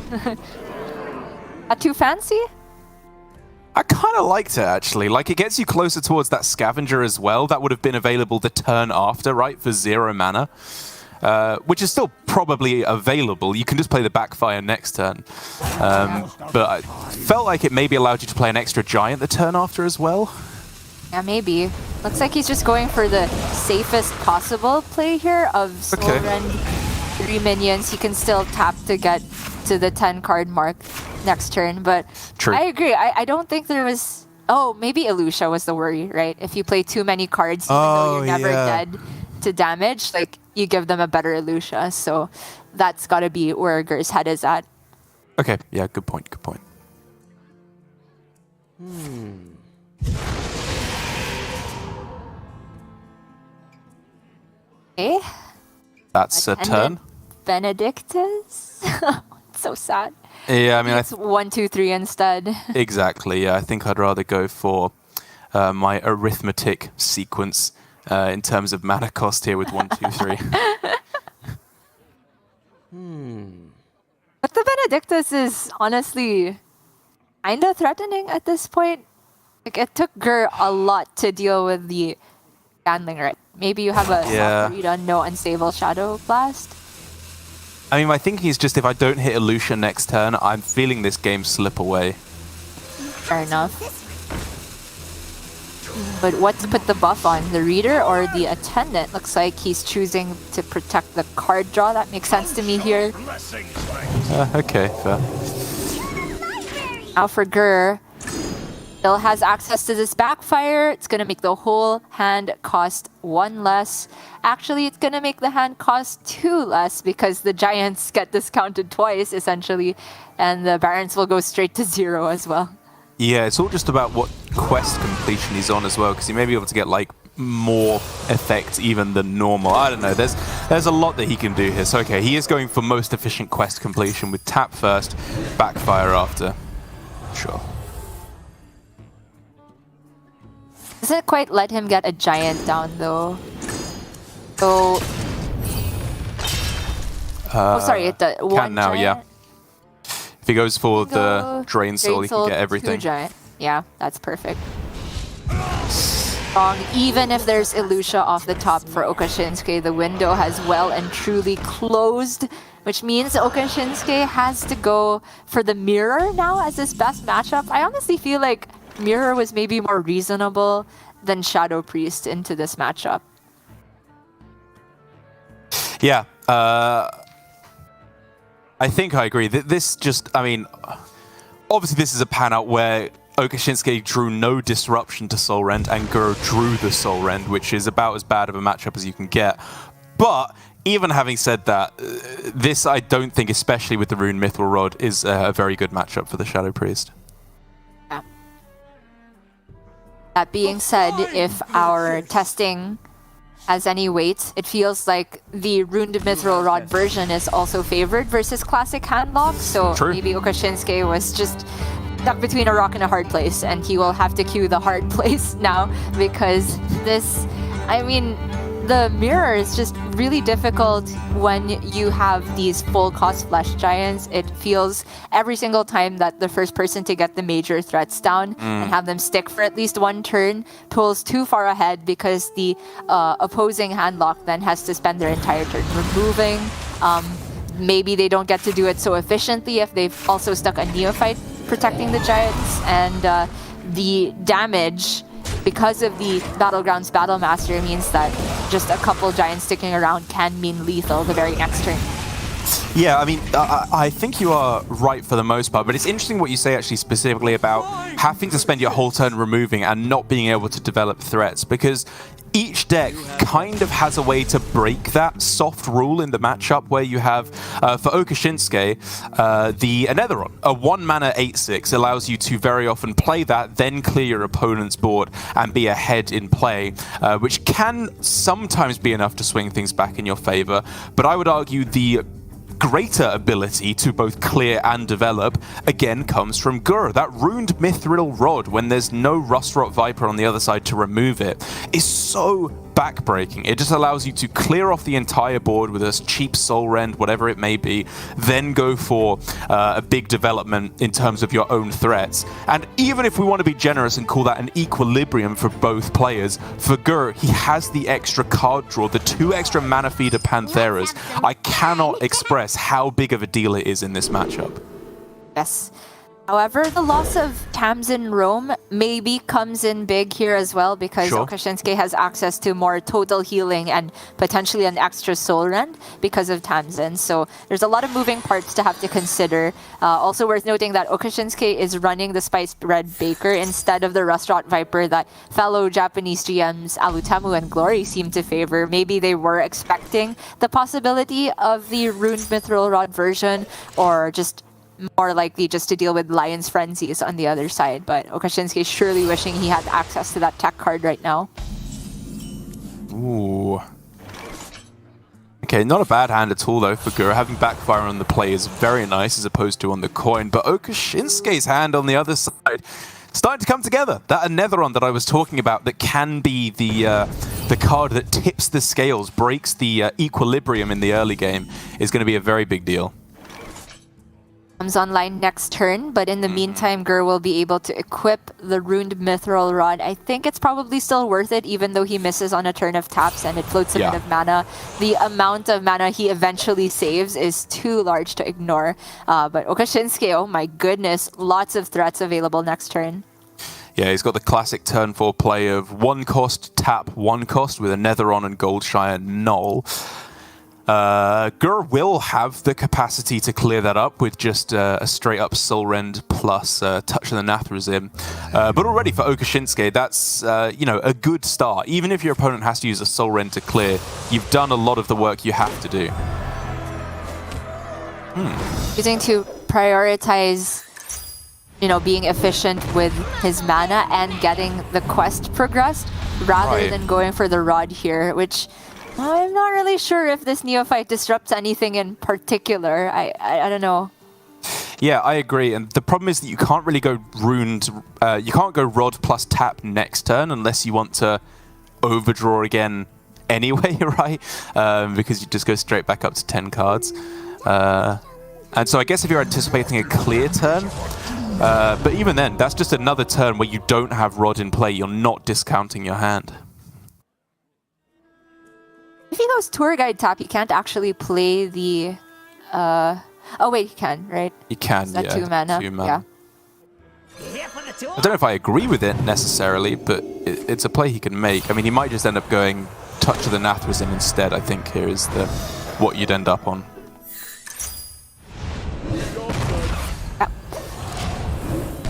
Not too fancy? I kind of liked it, actually. Like, it gets you closer towards that Scavenger as well. That would have been available the turn after, right, for 0 mana. Which is still probably available. You can just play the backfire next turn. But I felt like it maybe allowed you to play an extra giant the turn after as well. Yeah, maybe. Looks like he's just going for the safest possible play here of Soul Okay. Rend 3 minions. He can still tap to get to the 10 card mark next turn, but True. I agree. I don't think there was... Oh, maybe Elucia was the worry, right? If you play too many cards, even though you're never dead to damage, like, you give them a better Elucia, so that's gotta be where Gur's head is at. Okay, yeah, good point, good point. Okay. That's a And turn. then Benedictus? It's so sad. Yeah, I mean, It's 1, 2, 3 instead. exactly. Yeah, I think I'd rather go for my arithmetic sequence in terms of mana cost here with 1, 2, 3. But the Benedictus is honestly kinda threatening at this point. Like, it took Gur a lot to deal with the Gandling, right? Maybe you have a Yeah. no unstable Shadow Blast. I mean, my thinking is just if I don't hit Elucia next turn, I'm feeling this game slip away. Fair enough. But what to put the buff on? The Reader or the Attendant? Looks like he's choosing to protect the card draw. That makes sense to me here. Okay, fair. Now for Gur, still has access to this backfire. It's gonna make the whole hand cost 1 less. Actually, it's gonna make the hand cost 2 less because the giants get discounted twice, essentially, and the barons will go straight to 0 as well. Yeah, it's all just about what quest completion he's on as well, because he may be able to get like more effect even than normal. I don't know. There's a lot that he can do here. So okay, he is going for most efficient quest completion with tap first, backfire after. Sure. Doesn't quite let him get a giant down though. So. Oh, sorry. The one now, yeah. giant. If he goes for the Go Drain Soul, he can get everything. 2 giant. Yeah, that's perfect. Strong. Even if there's Elucia off the top for Okashinsuke, the window has well and truly closed, which means Okashinsuke has to go for the Mirror now as his best matchup. I honestly feel like Mirror was maybe more reasonable than Shadow Priest into this matchup. Yeah, I think I agree. This just, I mean, obviously this is a pan out where Okashinsuke drew no disruption to Soul Rend and Gur drew the Soul Rend, which is about as bad of a matchup as you can get. But even having said that, this I don't think, especially with the Rune Mithril Rod, is a very good matchup for the Shadow Priest. Yeah. That being said, if our testing has any weight, it feels like the Runed Mithril Rod version is also favored versus classic handlock, so True. maybe Okashinsuke was just stuck between a rock and a hard place, and he will have to queue the hard place now, because this, I mean, the mirror is just really difficult when you have these full cost flesh giants. It feels every single time that the first person to get the major threats down and have them stick for at least 1 turn pulls too far ahead, because the opposing handlock then has to spend their entire turn removing. Maybe they don't get to do it so efficiently if they've also stuck a neophyte protecting the giants, and the damage because of the Battlegrounds Battlemaster means that just a couple giants sticking around can mean lethal the very next turn. Yeah, I mean, I think you are right for the most part, but it's interesting what you say actually specifically about having to spend your whole turn removing and not being able to develop threats, because each deck kind of has a way to break that soft rule in the matchup where you have, for okassinsuke, the Anetheron. A 1-mana 8/6 allows you to very often play that, then clear your opponent's board and be ahead in play, which can sometimes be enough to swing things back in your favor. But I would argue the greater ability to both clear and develop, again, comes from Gur. That Runed Mithril Rod, when there's no Rustrot Viper on the other side to remove it, is so backbreaking. It just allows you to clear off the entire board with a cheap Soul Rend, whatever it may be, then go for a big development in terms of your own threats. And even if we want to be generous and call that an equilibrium for both players, for Gur, he has the extra card draw, the 2 extra mana feeder Pantheras. I cannot express how big of a deal it is in this matchup. Yes. However, the loss of Tamsin Roam maybe comes in big here as well because Sure. okassinsuke has access to more total healing and potentially an extra Soul Rend because of Tamsin. So there's a lot of moving parts to have to consider. Also worth noting that okassinsuke is running the Spiced Bread Baker instead of the Rustrot Viper that fellow Japanese GMs Alutamu and Glory seem to favor. Maybe they were expecting the possibility of the Runed Mithril Rod version, or just more likely just to deal with Lion's Frenzies on the other side. But okassinsuke is surely wishing he had access to that tech card right now. Ooh. Okay, not a bad hand at all though for Gur. Having backfire on the play is very nice as opposed to on the coin. But okassinsuke's hand on the other side starting to come together. That Anetheron that I was talking about that can be the card that tips the scales, breaks the equilibrium in the early game, is going to be a very big deal. Comes online next turn, but in the meantime, Gur will be able to equip the Runed Mithril Rod. I think it's probably still worth it, even though he misses on a turn of taps and it floats a bit of mana. The amount of mana he eventually saves is too large to ignore. But okassinsuke, oh my goodness, lots of threats available next turn. Yeah, he's got the classic turn 4 play of 1 cost, tap 1 cost with Anetheron and Goldshire Null. Gur will have the capacity to clear that up with just a straight-up Soul Rend plus Touch of the Nathrezim. But already for okassinsuke, that's a good start. Even if your opponent has to use a Soul Rend to clear, you've done a lot of the work you have to do. Choosing to prioritize, being efficient with his mana and getting the quest progressed rather than going for the rod here, which I'm not really sure if this Neophyte disrupts anything in particular. I don't know. Yeah, I agree. And the problem is that you can't really go runed. You can't go rod plus tap next turn unless you want to overdraw again anyway, right? Because you just go straight back up to 10 cards. And so I guess if you're anticipating a clear turn, but even then, that's just another turn where you don't have rod in play. You're not discounting your hand. If he goes Tour Guide tap, he can't actually play the... Oh wait, he can, right? He can, Is that yeah. 2 mana? 2 mana. Yeah. I don't know if I agree with it necessarily, but it's a play he can make. I mean, he might just end up going Touch of the Nathrezim instead, I think, here is what you'd end up on.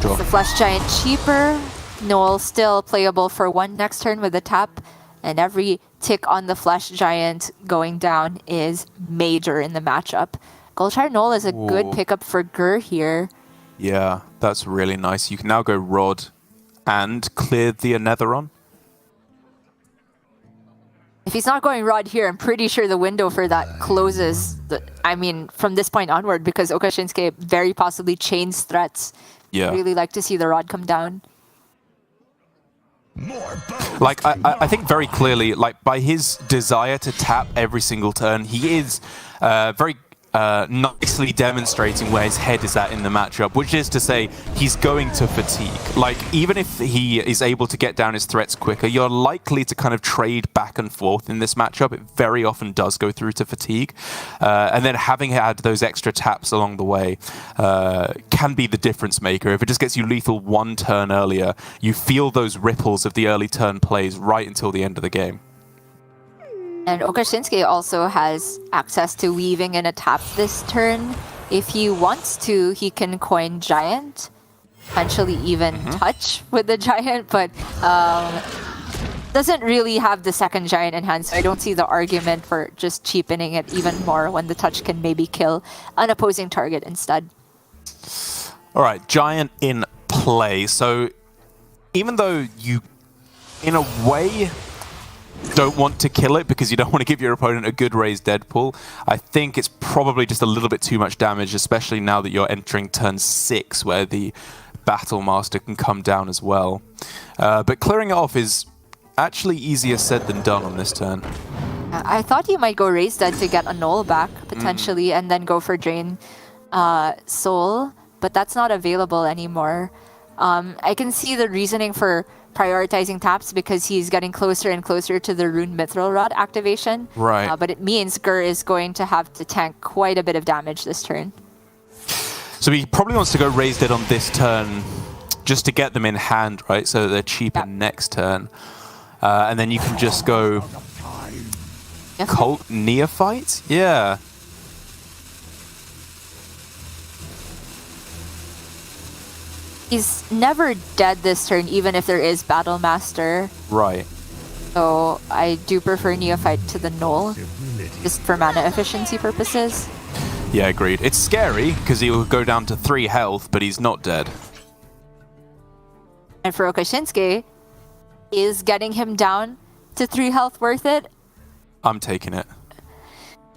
Sure. The Flesh Giant cheaper. Noel still playable for 1 next turn with a tap. And every tick on the Flesh Giant going down is major in the matchup. Goldshire Knoll is a good pickup for Gur here. Yeah, that's really nice. You can now go Rod and clear the Anetheron. If he's not going Rod here, I'm pretty sure the window for that closes, from this point onward, because okassinsuke very possibly chains threats. Yeah. I'd really like to see the Rod come down. Like, I think very clearly, like, by his desire to tap every single turn, he is very nicely demonstrating where his head is at in the matchup, which is to say he's going to fatigue. Like, even if he is able to get down his threats quicker, you're likely to kind of trade back and forth in this matchup. It very often does go through to fatigue. And then having had those extra taps along the way can be the difference maker. If it just gets you lethal 1 turn earlier, you feel those ripples of the early turn plays right until the end of the game. And okassinsuke also has access to weaving in a tap this turn. If he wants to, he can coin Giant, potentially even touch with the Giant, but doesn't really have the second giant in hand, so I don't see the argument for just cheapening it even more when the touch can maybe kill an opposing target instead. All right, giant in play. So even though you, in a way, don't want to kill it because you don't want to give your opponent a good raised dead pool, I think it's probably just a little bit too much damage, especially now that you're entering turn 6 where the Battle Master can come down as well. But clearing it off is actually easier said than done on this turn. I thought you might go raise dead to get a null back potentially and then go for drain soul, but that's not available anymore. I can see the reasoning for prioritizing taps because he's getting closer and closer to the Rune Mithril Rod activation. Right. But it means Gur is going to have to tank quite a bit of damage this turn. So he probably wants to go raise dead on this turn just to get them in hand, right? So they're cheaper next turn. And then you can just go Cult Neophyte? Yeah. He's never dead this turn, even if there is Battle Master. Right. So I do prefer Neophyte to the Null, just for mana efficiency purposes. Yeah, agreed. It's scary, because he'll go down to 3 health, but he's not dead. And for Okashinsuke, is getting him down to 3 health worth it? I'm taking it.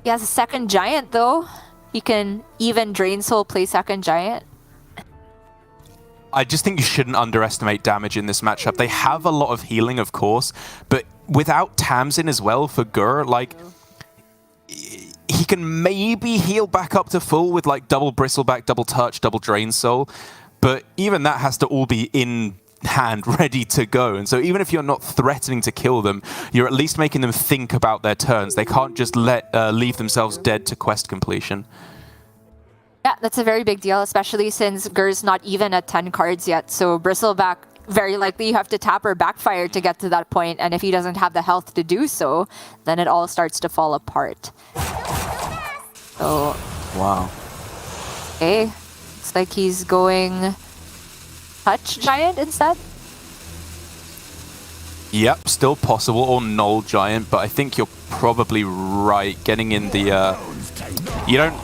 He has a second giant, though. He can even Drain Soul play second giant. I just think you shouldn't underestimate damage in this matchup. They have a lot of healing, of course, but without Tamsin as well for Gur, like, he can maybe heal back up to full with like double Bristleback, double touch, double Drain Soul, but even that has to all be in hand, ready to go. And so even if you're not threatening to kill them, you're at least making them think about their turns. They can't just leave themselves dead to quest completion. Yeah, that's a very big deal, especially since Gur's not even at 10 cards yet. So Bristleback, very likely you have to tap or backfire to get to that point. And if he doesn't have the health to do so, then it all starts to fall apart. So, wow. Okay, looks like he's going Touch Giant instead. Yep, still possible, or Null Giant, but I think you're probably right. Getting in the... you don't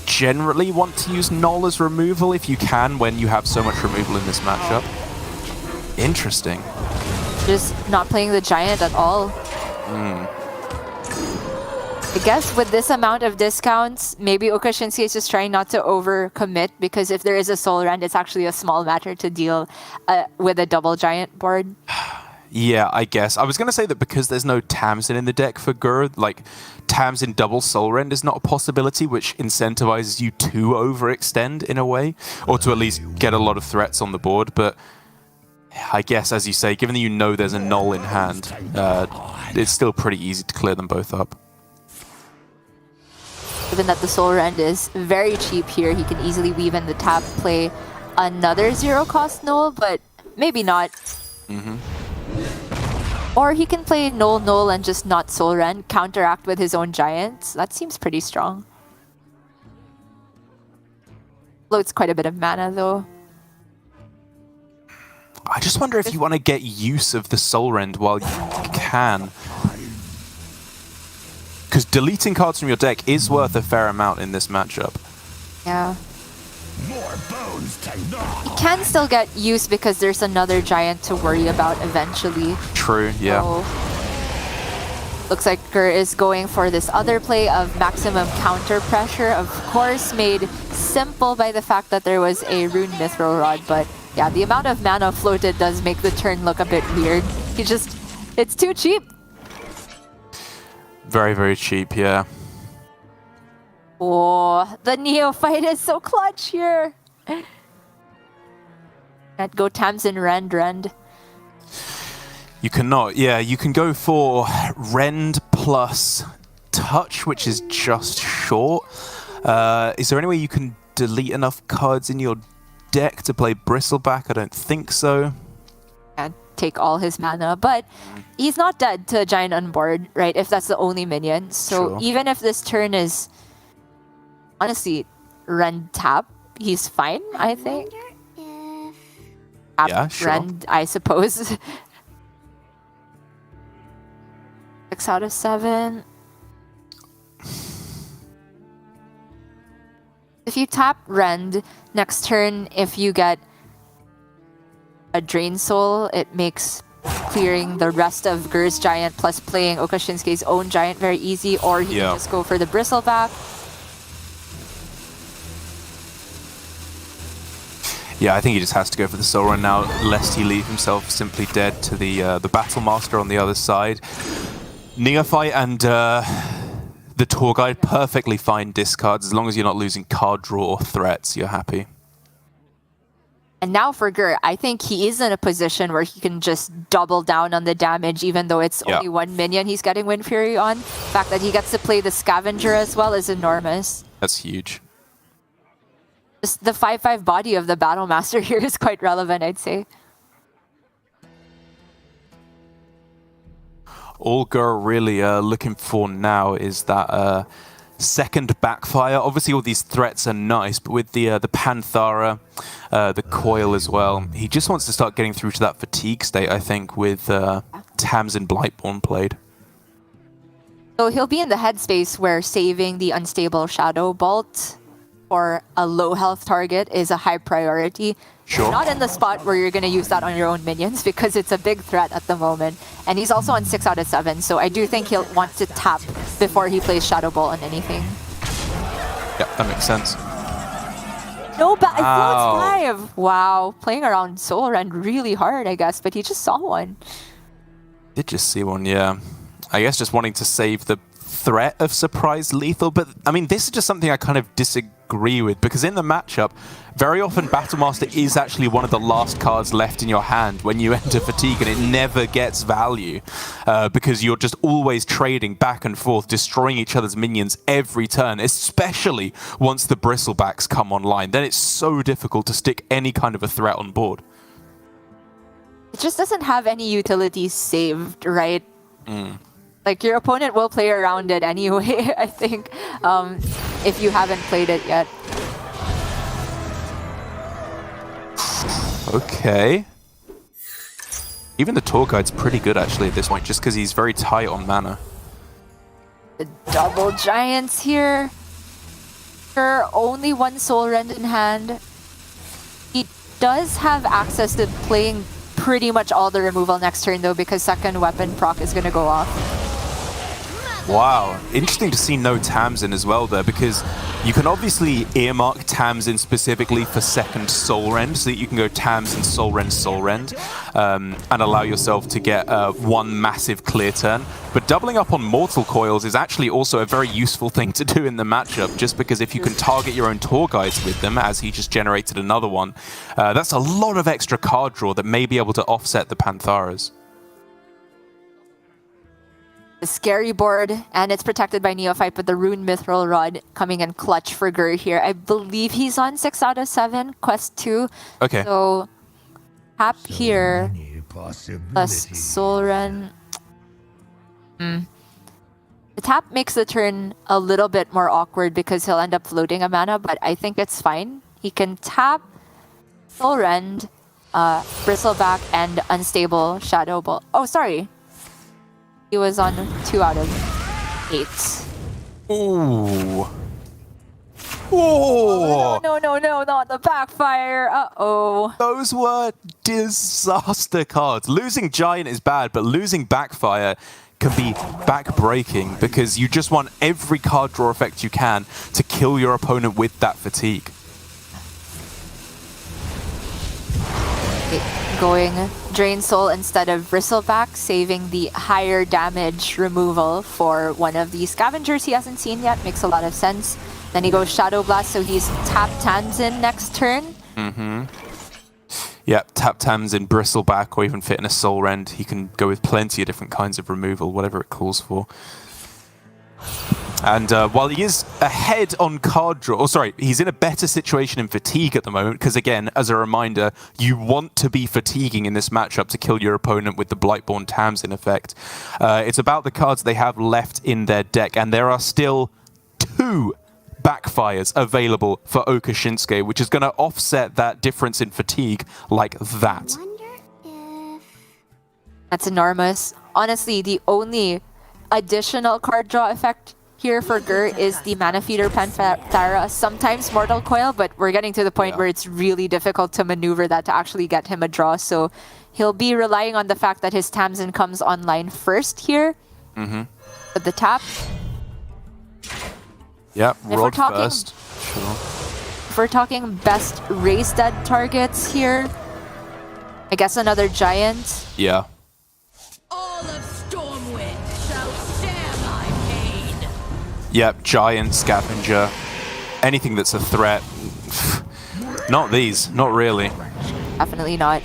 generally want to use Null as removal if you can when you have so much removal in this matchup. Interesting. Just not playing the Giant at all. I guess with this amount of discounts, maybe Okashinsuke is just trying not to overcommit, because if there is a Soul Rend, it's actually a small matter to deal with a double Giant board. Yeah, I guess. I was going to say that because there's no Tamsin in the deck for Gur, like, Tamsin double Soul Rend is not a possibility, which incentivizes you to overextend in a way, or to at least get a lot of threats on the board. But I guess, as you say, given that you know there's a Null in hand, it's still pretty easy to clear them both up. Given that the Soul Rend is very cheap here, he can easily weave in the tap, play another zero-cost Null, but maybe not. Or he can play Null and just not Soul Rend, counteract with his own Giants. That seems pretty strong. Loads quite a bit of mana, though. I just wonder if you want to get use of the Soul Rend while you can. Because deleting cards from your deck is worth a fair amount in this matchup. Yeah. More bones to gnaw. He can still get use because there's another Giant to worry about eventually. True, yeah. So, looks like Gur is going for this other play of maximum counter pressure, of course made simple by the fact that there was a Rune Mithril Rod, but yeah, the amount of mana floated does make the turn look a bit weird. It's too cheap. Very, very cheap, yeah. Oh, the Neophyte is so clutch here. Can't go Tamsin Rend. You cannot, yeah. You can go for Rend plus Touch, which is just short. Is there any way you can delete enough cards in your deck to play Bristleback? I don't think so. And take all his mana, but he's not dead to a Giant on board, right? If that's the only minion. So Sure. even if this turn is honestly Rend tap, he's fine, I think. Tap Yeah, sure. Rend, I suppose. 6 out of 7. If you tap Rend, next turn, if you get a Drain Soul, it makes clearing the rest of Gur's Giant plus playing Okashinsuke's own Giant very easy, or he can just go for the Bristleback. Yeah, I think he just has to go for the Soul Run now, lest he leave himself simply dead to the Battle Master on the other side. Neophyte and the Tour Guide, perfectly fine discards. As long as you're not losing card draw or threats, you're happy. And now for Gur, I think he is in a position where he can just double down on the damage, even though it's only one minion he's getting Wind Fury on. The fact that he gets to play the Scavenger as well is enormous. That's huge. Just the 5/5 body of the Battle Master here is quite relevant, I'd say. All Gur really looking for now is that second backfire. Obviously all these threats are nice, but with the Panthara, the Coil as well, he just wants to start getting through to that fatigue state, I think, with Tamsin Blightborn played. So he'll be in the headspace where saving the Unstable Shadow Bolt for a low health target is a high priority. Sure. Not in the spot where you're going to use that on your own minions because it's a big threat at the moment. And he's also on 6 out of 7, so I do think he'll want to tap before he plays Shadow Bolt on anything. Yeah, that makes sense. No, but it floats 5! Wow, playing around Soul Rend really hard, I guess, but he just saw one. Did just see one, yeah. I guess just wanting to save the threat of surprise lethal, but I mean, this is just something I kind of disagree with, because in the matchup, very often Battlemaster is actually one of the last cards left in your hand when you enter fatigue, and it never gets value because you're just always trading back and forth, destroying each other's minions every turn, especially once the Bristlebacks come online. Then it's so difficult to stick any kind of a threat on board. It just doesn't have any utilities saved, right? Like, your opponent will play around it anyway, I think, if you haven't played it yet. Okay. Even the Tour Guide's pretty good, actually, at this point, just because he's very tight on mana. The double Giants here. Sure, only one Soul Rend in hand. He does have access to playing pretty much all the removal next turn, though, because second weapon proc is going to go off. Wow, interesting to see no Tamsin as well there, because you can obviously earmark Tamsin specifically for second Soul Rend, so that you can go Tamsin, Soul Rend, and allow yourself to get one massive clear turn. But doubling up on Mortal Coils is actually also a very useful thing to do in the matchup, just because if you can target your own Tour Guides with them, as he just generated another one, that's a lot of extra card draw that may be able to offset the Pantharas. The scary board, and it's protected by Neophyte, but the Rune Mithril Rod coming in clutch for Gur here. I believe he's on 6 out of 7, quest 2. Okay. So, tap here, plus Soul Rend. The tap makes the turn a little bit more awkward because he'll end up floating a mana, but I think it's fine. He can tap Soul Rend, Bristleback, and Unstable Shadow Bolt. Oh, sorry. He was on 2 out of 8. Ooh. Oh. No, not the backfire. Uh-oh. Those were disaster cards. Losing Giant is bad, but losing Backfire can be back-breaking because you just want every card draw effect you can to kill your opponent with that fatigue. Going Drain Soul instead of Bristleback, saving the higher damage removal for one of the Scavengers he hasn't seen yet. Makes a lot of sense. Then he goes Shadow Blast, so he's tap Tamsin next turn. Yeah, tap Tamsin, Bristleback, or even fit in a Soul Rend. He can go with plenty of different kinds of removal, whatever it calls for. And while he is ahead on card draw, he's in a better situation in fatigue at the moment, because again, as a reminder, you want to be fatiguing in this matchup to kill your opponent with the Blightborn Tamsin effect. It's about the cards they have left in their deck, and there are still 2 backfires available for Okashinsuke, which is going to offset that difference in fatigue like that. That's enormous. Honestly, the only additional card draw effect here for Gur is the Mana Feeder Panthara, sometimes Mortal Coil, but we're getting to the point where it's really difficult to maneuver that to actually get him a draw. So he'll be relying on the fact that his Tamsin comes online first here. With the tap. Yep, If we're Rod talking- first. Sure. If we're talking best race dead targets here, I guess another Giant. Yeah. All of Stormwind shall share my pain. Yep, Giant, Scavenger. Anything that's a threat. Not these, not really. Definitely not.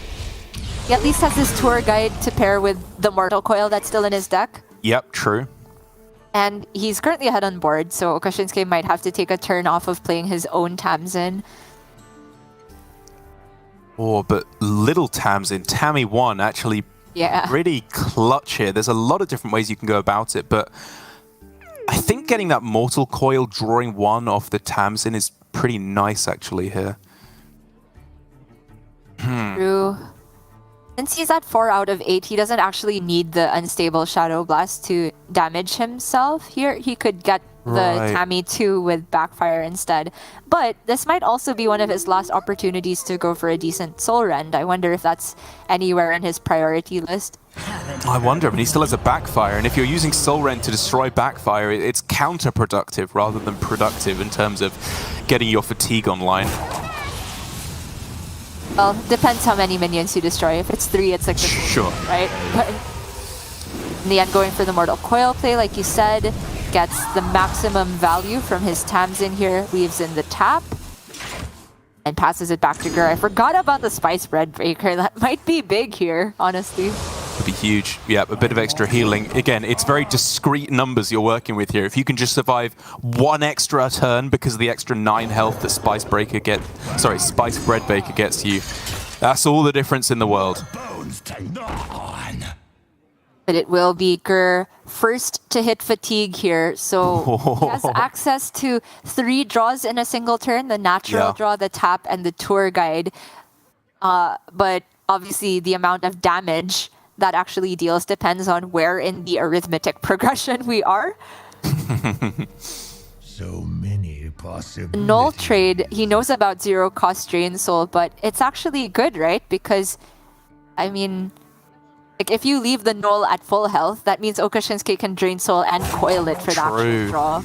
He at least has his tour guide to pair with the Mortal Coil that's still in his deck. Yep, true. And he's currently ahead on board, so Okashinsuke might have to take a turn off of playing his own Tamsin. Oh, but little Tamsin, Tammy 1, actually Yeah. pretty clutch here. There's a lot of different ways you can go about it, but I think getting that Mortal Coil, drawing 1 off the Tamsin is pretty nice actually here. True. Since he's at 4 out of 8, he doesn't actually need the Unstable Shadow Blast to damage himself here. He could get the Right. Tammy 2 with Backfire instead. But this might also be one of his last opportunities to go for a decent Soul Rend. I wonder if that's anywhere in his priority list. I wonder, but he still has a Backfire, and if you're using Soul Rend to destroy Backfire, it's counterproductive rather than productive in terms of getting your fatigue online. Well, depends how many minions you destroy. If it's 3, it's like the Sure. right? But in the end, going for the Mortal Coil play, like you said, gets the maximum value from his Tamsin here, leaves in the tap, and passes it back to Gur. I forgot about the Spice Bread Breaker. That might be big here, honestly. Would be huge. Yeah, a bit of extra healing. Again, it's very discrete numbers you're working with here. If you can just survive 1 extra turn because of the extra 9 health that Spice Bread Baker gets you, that's all the difference in the world. Bones to gnaw on. But it will be Gur first to hit fatigue here, so he has access to 3 draws in a single turn, the natural Yeah. draw, the tap, and the tour guide. But obviously the amount of damage that actually deals depends on where in the arithmetic progression we are. So many possibilities. Null trade, he knows about 0 cost drain soul, but it's actually good, right? Because, I mean, like if you leave the null at full health, that means Okashinsuke can drain soul and coil it for the actual True. draw.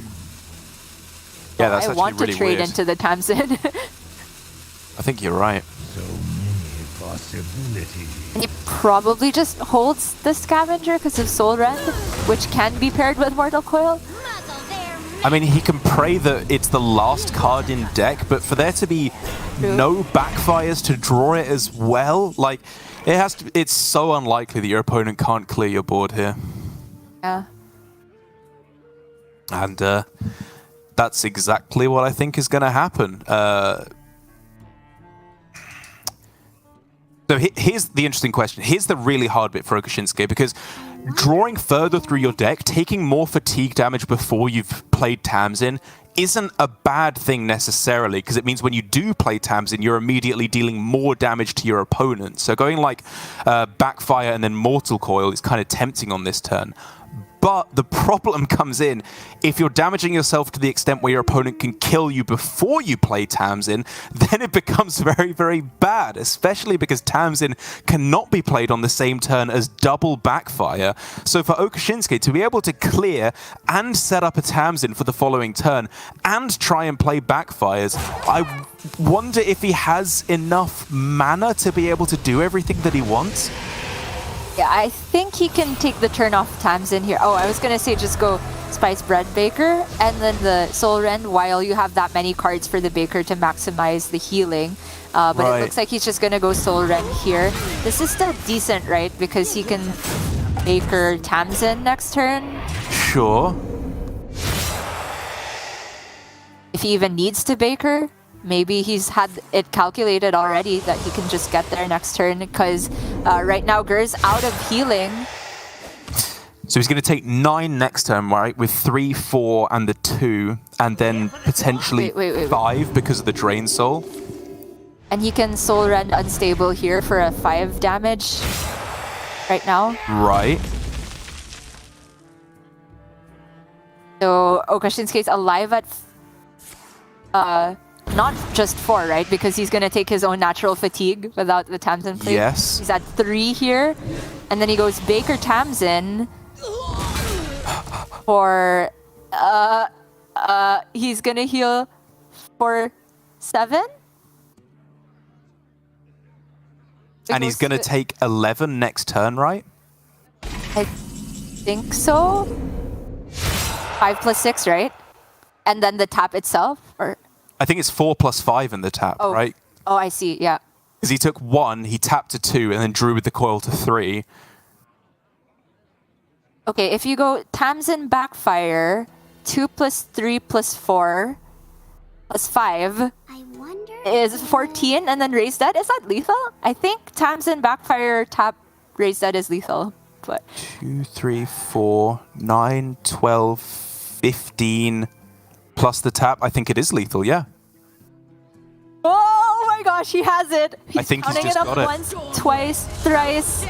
Yeah, that's I actually want to really trade weird. into the Tamsin. I think you're right. So many possibilities. He probably just holds the Scavenger because of Soul Rend, which can be paired with Mortal Coil. I mean, he can pray that it's the last card in deck, but for there to be no backfires to draw it as well, like, it has to. It's so unlikely that your opponent can't clear your board here. Yeah. And that's exactly what I think is going to happen. So here's the interesting question. Here's the really hard bit for Okashinsuke, because drawing further through your deck, taking more fatigue damage before you've played Tamsin isn't a bad thing necessarily, because it means when you do play Tamsin, you're immediately dealing more damage to your opponent. So going like Backfire and then Mortal Coil is kind of tempting on this turn. But the problem comes in if you're damaging yourself to the extent where your opponent can kill you before you play Tamsin, then it becomes very, very bad, especially because Tamsin cannot be played on the same turn as double Backfire. So for Okashinsuke to be able to clear and set up a Tamsin for the following turn and try and play Backfires, I wonder if he has enough mana to be able to do everything that he wants. Yeah, I think he can take the turn off Tamsin here. Oh, I was going to say just go Spice Bread Baker and then the Soul Rend while you have that many cards for the Baker to maximize the healing. But Right. it looks like he's just going to go Soul Rend here. This is still decent, right? Because he can Baker Tamsin next turn. Sure. If he even needs to Baker. Maybe he's had it calculated already that he can just get there next turn, because right now Gur's out of healing. So he's going to take 9 next turn, right? With 3, 4, and the 2, and then potentially Wait. 5 because of the Drain Soul. And he can Soul Rend Unstable here for a 5 damage right now. Right. So Okashinsuke's alive at not just 4, right? Because he's gonna take his own natural fatigue without the Tamsin plate. Yes. He's at 3 here, and then he goes Baker Tamsin for he's gonna heal for 7. And he's going to take 11 next turn, right? I think so. 5 plus 6, right? And then the tap itself, or I think it's 4 plus 5 in the tap, right? Oh, I see. Yeah. Because he took 1, he tapped to 2, and then drew with the coil to 3. Okay, if you go Tamsin Backfire, 2 plus 3 plus 4 plus 5 is 14, and then Raise Dead. Is that lethal? I think Tamsin Backfire tap Raise Dead is lethal. But 2, 3, 4, 9, 12, 15 plus the tap. I think it is lethal, yeah. oh my gosh, he has it. He's think he's counting just it up got it. once, twice, thrice.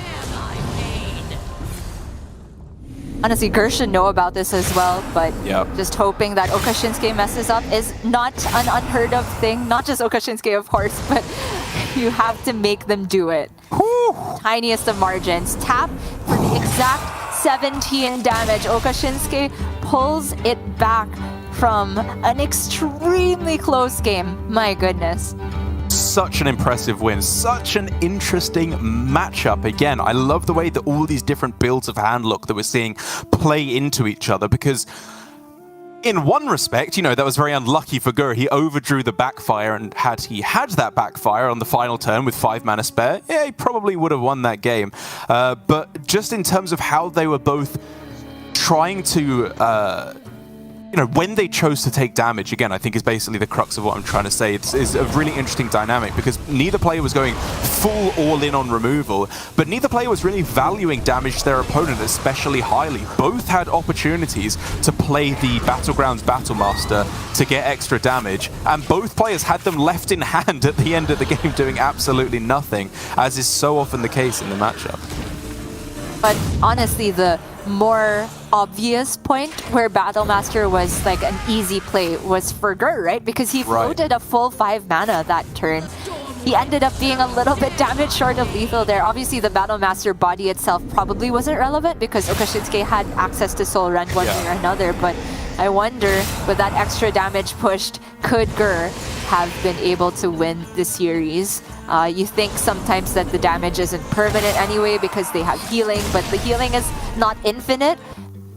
Honestly, Gur should know about this as well, but Yep. just hoping that Okashinsuke messes up is not an unheard of thing. Not just Okashinsuke, of course, but you have to make them do it. Tiniest of margins. Tap for the exact 17 damage. Okashinsuke pulls it back from an extremely close game. My goodness. Such an impressive win. Such an interesting matchup. Again, I love the way that all these different builds of hand look that we're seeing play into each other, because in one respect, you know, that was very unlucky for Gur. He overdrew the backfire, and had he had that backfire on the final turn with 5 mana spare, yeah, he probably would have won that game. But just in terms of how they were both trying to you know, when they chose to take damage, again, I think is basically the crux of what I'm trying to say. It's a really interesting dynamic, because neither player was going full all-in on removal, but neither player was really valuing damage to their opponent especially highly. Both had opportunities to play the Battlegrounds Battlemaster to get extra damage, and both players had them left in hand at the end of the game doing absolutely nothing, as is so often the case in the matchup. But honestly, the more obvious point where Battlemaster was like an easy play was for Gur, right? Because he floated a full 5 mana that turn. He ended up being a little bit damage short of lethal there. Obviously, the Battlemaster body itself probably wasn't relevant because Okashinsuke had access to Soul Rend one way or another, but I wonder, with that extra damage pushed, could Gur have been able to win the series? You think sometimes that the damage isn't permanent anyway because they have healing, but the healing is not infinite,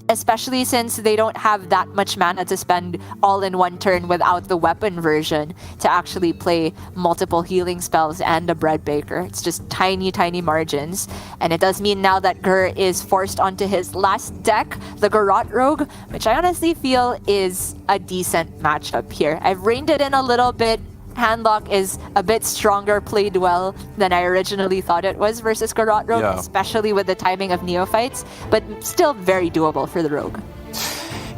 especially since they don't have that much mana to spend all in one turn without the weapon version to actually play multiple healing spells and a bread baker. It's just tiny, tiny margins. And it does mean now that Gur is forced onto his last deck, the Garrote Rogue, which I honestly feel is a decent matchup here. I've reined it in a little bit. Handlock is a bit stronger, played well than I originally thought it was versus Garrote Rogue, especially with the timing of Neophytes, but still very doable for the Rogue.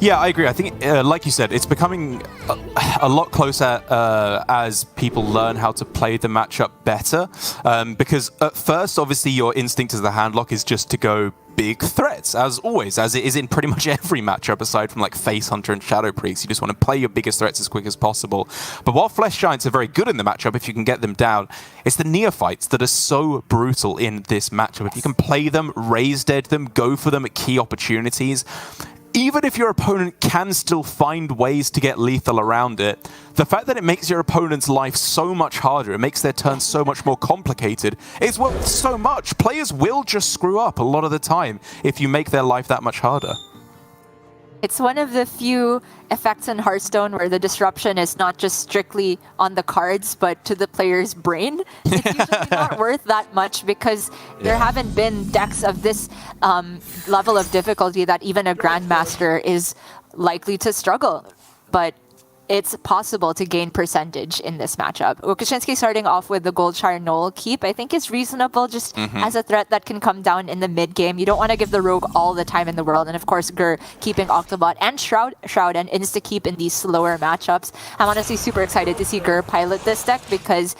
Yeah, I agree. I think, like you said, it's becoming a lot closer as people learn how to play the matchup better. Because at first, obviously, your instinct as the handlock is just to go big threats, as always, as it is in pretty much every matchup aside from like Face Hunter and Shadow Priest. You just want to play your biggest threats as quick as possible. But while Flesh Giants are very good in the matchup, if you can get them down, it's the Neophytes that are so brutal in this matchup. If you can play them, raise dead them, go for them at key opportunities, even if your opponent can still find ways to get lethal around it, the fact that it makes your opponent's life so much harder, it makes their turn so much more complicated, is worth so much. Players will just screw up a lot of the time if you make their life that much harder. It's one of the few effects in Hearthstone where the disruption is not just strictly on the cards, but to the player's brain. It's usually not worth that much because there haven't been decks of this level of difficulty that even a Grandmaster is likely to struggle. But it's possible to gain percentage in this matchup. Okashinsuke starting off with the Goldshire Knoll keep, I think is reasonable just as a threat that can come down in the mid game. You don't want to give the Rogue all the time in the world. And of course, Gur keeping Octobot and Shroud and insta keep in these slower matchups. I'm honestly super excited to see Gur pilot this deck because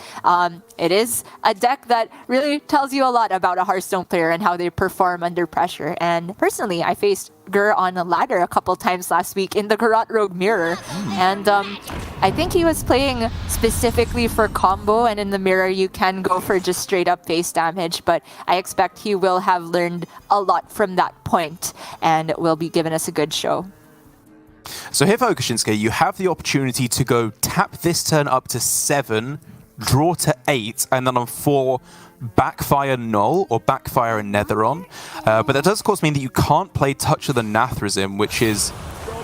it is a deck that really tells you a lot about a Hearthstone player and how they perform under pressure. And personally, I faced Gur on a ladder a couple times last week in the Garrot Rogue mirror. And I think he was playing specifically for combo, and in the mirror you can go for just straight up face damage, but I expect he will have learned a lot from that point and will be giving us a good show. So here for okasinnsuke, you have the opportunity to go tap this turn up to 7, draw to 8, and then on 4, backfire Null or backfire a Netheron. But that does of course mean that you can't play Touch of the Nathrazim, which is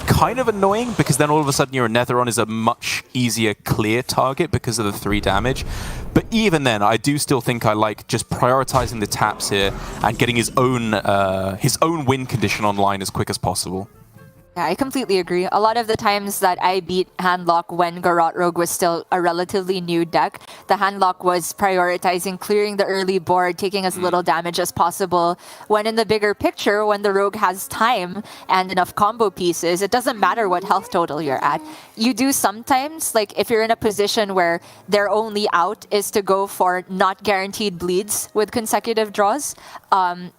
kind of annoying because then all of a sudden your Netheron is a much easier clear target because of the 3 damage. But even then, I do still think I like just prioritizing the taps here and getting his own win condition online as quick as possible. Yeah, I completely agree. A lot of the times that I beat Handlock when Garrot Rogue was still a relatively new deck, the Handlock was prioritizing clearing the early board, taking as little damage as possible. When in the bigger picture, when the Rogue has time and enough combo pieces, it doesn't matter what health total you're at. You do sometimes, like if you're in a position where their only out is to go for not guaranteed bleeds with consecutive draws,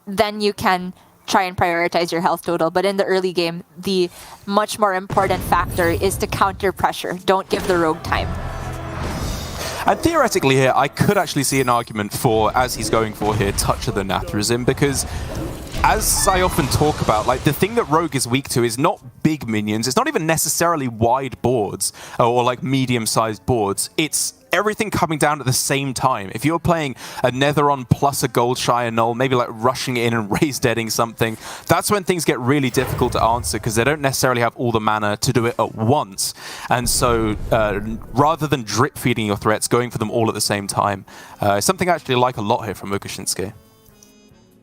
then you can try and prioritize your health total. But in the early game, the much more important factor is to counter pressure. Don't give the Rogue time. And theoretically here, I could actually see an argument for, as he's going for here, Touch of the Nathrazim, because as I often talk about, like the thing that Rogue is weak to is not big minions. It's not even necessarily wide boards or like medium-sized boards. It's everything coming down at the same time. If you're playing a Netheron plus a Goldshire Null, maybe like rushing in and raise deading something, that's when things get really difficult to answer because they don't necessarily have all the mana to do it at once. And so rather than drip feeding your threats, going for them all at the same time, is something I actually like a lot here from okasinnsuke.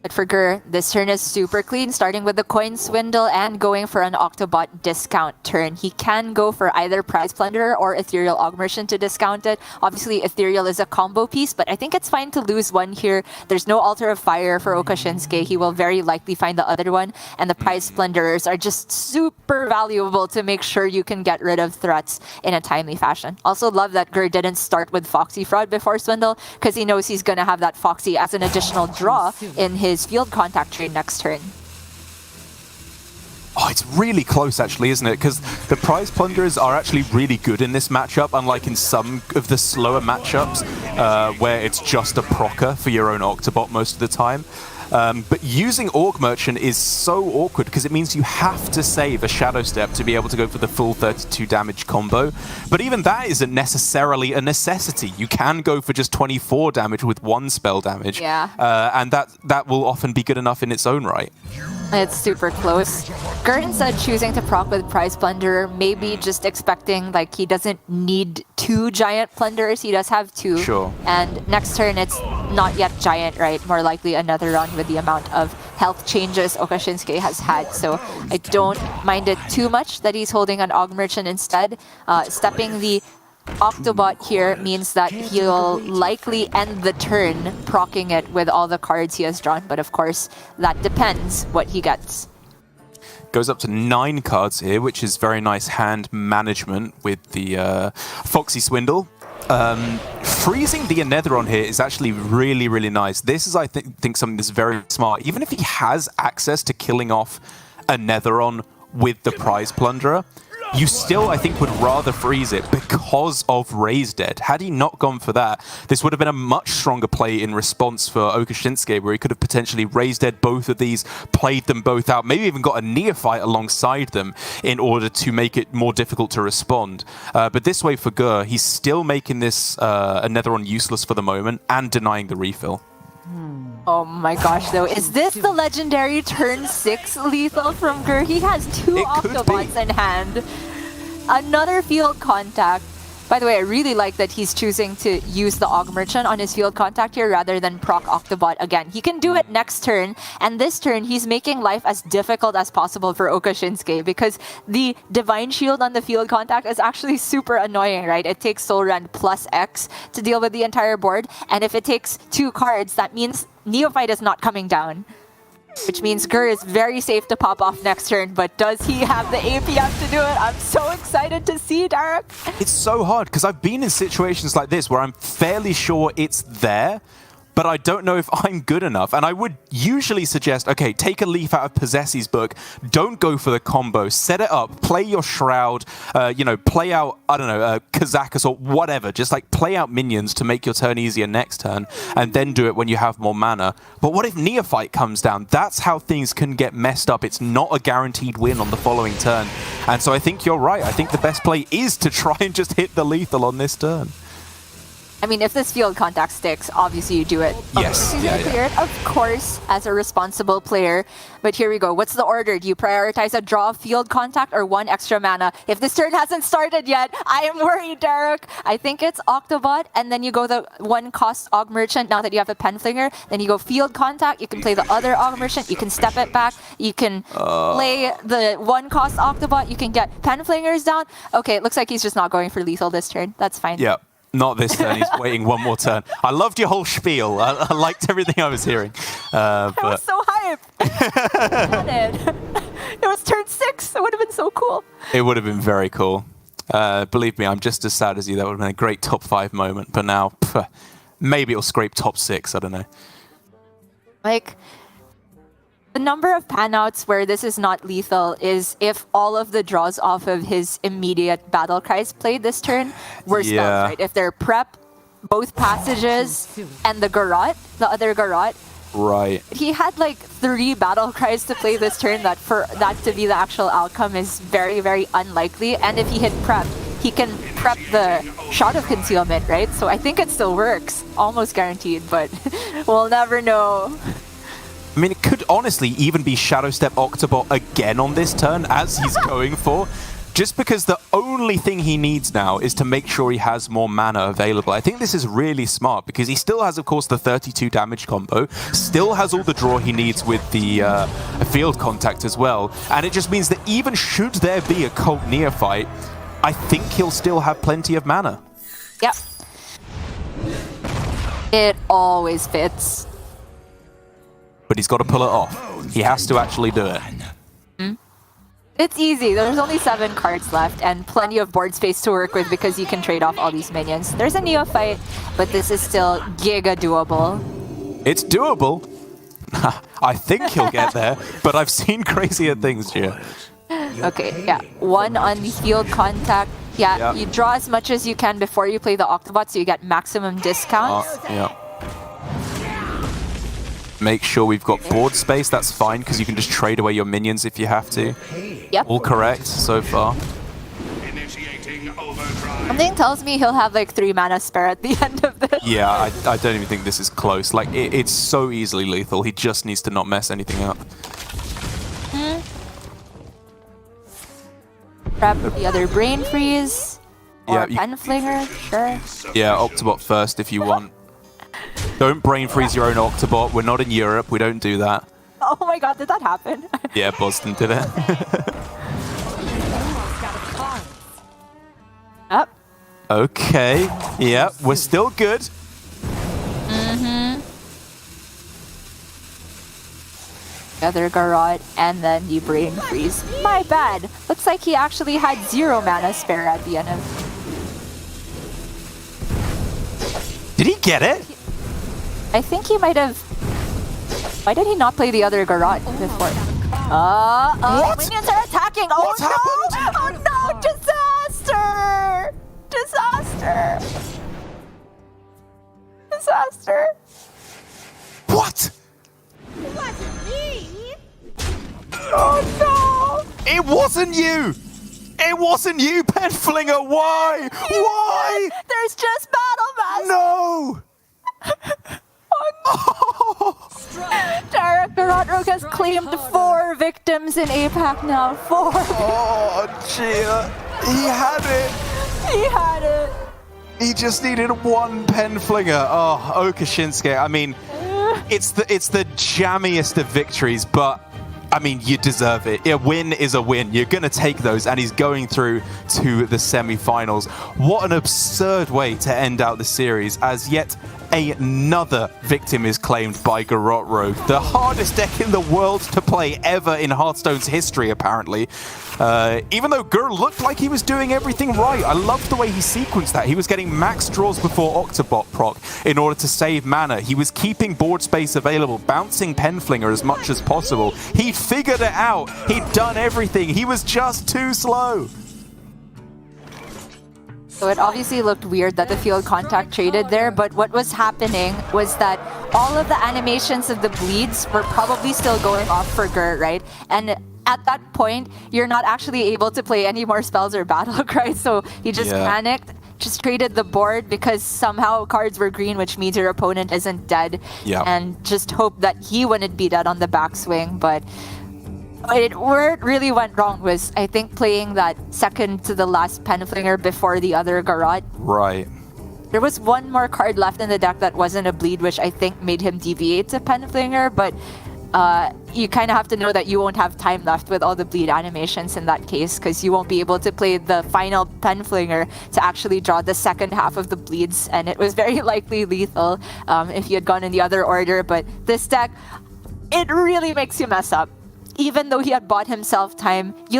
But for Gur, this turn is super clean, starting with the Coin Swindle and going for an Octobot discount turn. He can go for either Prize Plunderer or Ethereal Augmerchant to discount it. Obviously, Ethereal is a combo piece, but I think it's fine to lose one here. There's no Altar of Fire for okasinnsuke. He will very likely find the other one, and the Prize Plunderers are just super valuable to make sure you can get rid of threats in a timely fashion. Also love that Gur didn't start with Foxy Fraud before Swindle, because he knows he's going to have that Foxy as an additional draw in his field contact trade next turn. Oh, it's really close actually, isn't it? Because the Prize Plunderers are actually really good in this matchup, unlike in some of the slower matchups where it's just a procer for your own Octobot most of the time. But using Augmerchant is so awkward because it means you have to save a Shadow Step to be able to go for the full 32 damage combo. But even that isn't necessarily a necessity. You can go for just 24 damage with 1 spell damage. Yeah. And that will often be good enough in its own right. It's super close. Gur instead choosing to proc with Prize Plunderer, maybe just expecting like he doesn't need 2 giant plunderers. He does have 2. Sure. And next turn it's not yet giant, right? More likely another run with the amount of health changes okasinnsuke has had. So I don't mind it too much that he's holding an Augmerchant instead. Stepping the Octobot here means that he'll likely end the turn proccing it with all the cards he has drawn, but of course that depends what he gets. Goes up to 9 cards here, which is very nice hand management with the Foxy Swindle. Freezing the Netheron here is actually really, really nice. This is, I think, something that's very smart. Even if he has access to killing off a Netheron with the Prize Plunderer, you still, I think, would rather freeze it because of Raise Dead. Had he not gone for that, this would have been a much stronger play in response for okasinnsuke, where he could have potentially Raise Dead both of these, played them both out, maybe even got a Neophyte alongside them in order to make it more difficult to respond. But this way for Gur, he's still making this Netheron useless for the moment and denying the refill. Oh my gosh, though. Is this the legendary turn 6 lethal from Gur? He has 2 Octobots in hand. Another field contact. By the way, I really like that he's choosing to use the Augmerchant on his field contact here rather than proc Octobot again. He can do it next turn, and this turn he's making life as difficult as possible for okasinnsuke because the Divine Shield on the field contact is actually super annoying, right? It takes Soul Rend plus X to deal with the entire board, and if it takes 2 cards, that means Neophyte is not coming down. Which means Gur is very safe to pop off next turn, but does he have the APM to do it? I'm so excited to see, Derek. It's so hard, because I've been in situations like this where I'm fairly sure it's there, but I don't know if I'm good enough. And I would usually suggest, okay, take a leaf out of Possessi's book. Don't go for the combo. Set it up. Play your Shroud. Play out, I don't know, Kazakus or whatever. Just like play out minions to make your turn easier next turn, and then do it when you have more mana. But what if Neophyte comes down? That's how things can get messed up. It's not a guaranteed win on the following turn. And so I think you're right. I think the best play is to try and just hit the lethal on this turn. I mean, if this field contact sticks, obviously you do it. Yes. He's gonna clear it, of course, as a responsible player. But here we go. What's the order? Do you prioritize a draw field contact or 1 extra mana? If this turn hasn't started yet, I am worried, Derek. I think it's Octobot, and then you go the 1 cost Aug Merchant now that you have a Penflinger. Then you go field contact. You can play the other Aug Merchant. You can step it back. You can play the 1 cost Octobot. You can get Penflingers down. Okay, it looks like he's just not going for lethal this turn. That's fine. Yeah. Not this turn. He's waiting one more turn. I loved your whole spiel. I liked everything I was hearing. I was so hyped. It was turn 6. It would have been so cool. It would have been very cool. Believe me, I'm just as sad as you. That would have been a great top 5 moment. But now, maybe it'll scrape top 6. I don't know. Like, the number of panouts where this is not lethal is if all of the draws off of his immediate battle cries played this turn were spells, right? If they're prep, both passages, and the Garrote, the other Garrote. Right. He had like 3 battle cries to play this turn that for that to be the actual outcome is very, very unlikely. And if he hit prep, he can prep the Shot of Concealment, right? So I think it still works. Almost guaranteed, but we'll never know. I mean, it could honestly even be Shadow Step Octobot again on this turn, as he's going for. Just because the only thing he needs now is to make sure he has more mana available. I think this is really smart because he still has, of course, the 32 damage combo, still has all the draw he needs with the field contact as well. And it just means that even should there be a Cult Neophyte, I think he'll still have plenty of mana. Yep. It always fits. But he's got to pull it off. He has to actually do it. It's easy. There's only 7 cards left and plenty of board space to work with because you can trade off all these minions. There's a Neophyte, but this is still giga doable. It's doable. I think he'll get there, but I've seen crazier things here. Okay, yeah. 1 on the field contact. Yeah, you draw as much as you can before you play the Octobot so you get maximum discounts. Yeah. Make sure we've got board space. That's fine because you can just trade away your minions if you have to. Yep. All correct so far. Something tells me he'll have like 3 mana spare at the end of this. Yeah, I don't even think this is close. Like, it's so easily lethal. He just needs to not mess anything up. Grab the other Brain Freeze. Or Penflinger, sure. Yeah, Octobot first if you want. Don't brain freeze your own Octobot. We're not in Europe. We don't do that. Oh my god, did that happen? Yeah, Boston did it. Up. Okay. Yeah, we're still good. Other Garrote, and then the Brain Freeze. My bad. Looks like he actually had 0 mana spare at the end of... Did he get it? I think he might have... Why did he not play the other Garrote before? What? Minions are attacking! Oh What's no! happened? Oh no! Disaster! Disaster! Disaster! What? It wasn't me! Oh no! It wasn't you! It wasn't you, Penflinger! Why? Why? There's just Battle Master! No! Oh. Derek Garrote has claimed 4 victims in APAC now. 4! Oh, Gia. He had it! He had it! He just needed 1 Penflinger. Oh, okasinnsuke. I mean, it's the jammiest of victories, but I mean, you deserve it. A win is a win. You're going to take those, and he's going through to the semi-finals. What an absurd way to end out the series, as yet Another victim is claimed by Garrote Rogue. The hardest deck in the world to play ever in Hearthstone's history, apparently. Even though Gur looked like he was doing everything right. I loved the way he sequenced that. He was getting max draws before Octobot proc in order to save mana. He was keeping board space available, bouncing Penflinger as much as possible. He figured it out. He'd done everything. He was just too slow. So it obviously looked weird that the field contact traded there, but what was happening was that all of the animations of the bleeds were probably still going off for Gert, right? And at that point, you're not actually able to play any more spells or battle cries, so he just panicked, just traded the board because somehow cards were green, which means your opponent isn't dead, and just hope that he wouldn't be dead on the backswing. But where it really went wrong was, I think, playing that second to the last Penflinger before the other Garrote. Right. There was one more card left in the deck that wasn't a bleed, which I think made him deviate to Penflinger, but you kind of have to know that you won't have time left with all the bleed animations in that case, because you won't be able to play the final Penflinger to actually draw the second half of the bleeds, and it was very likely lethal if you had gone in the other order. But this deck, it really makes you mess up. Even though he had bought himself time, you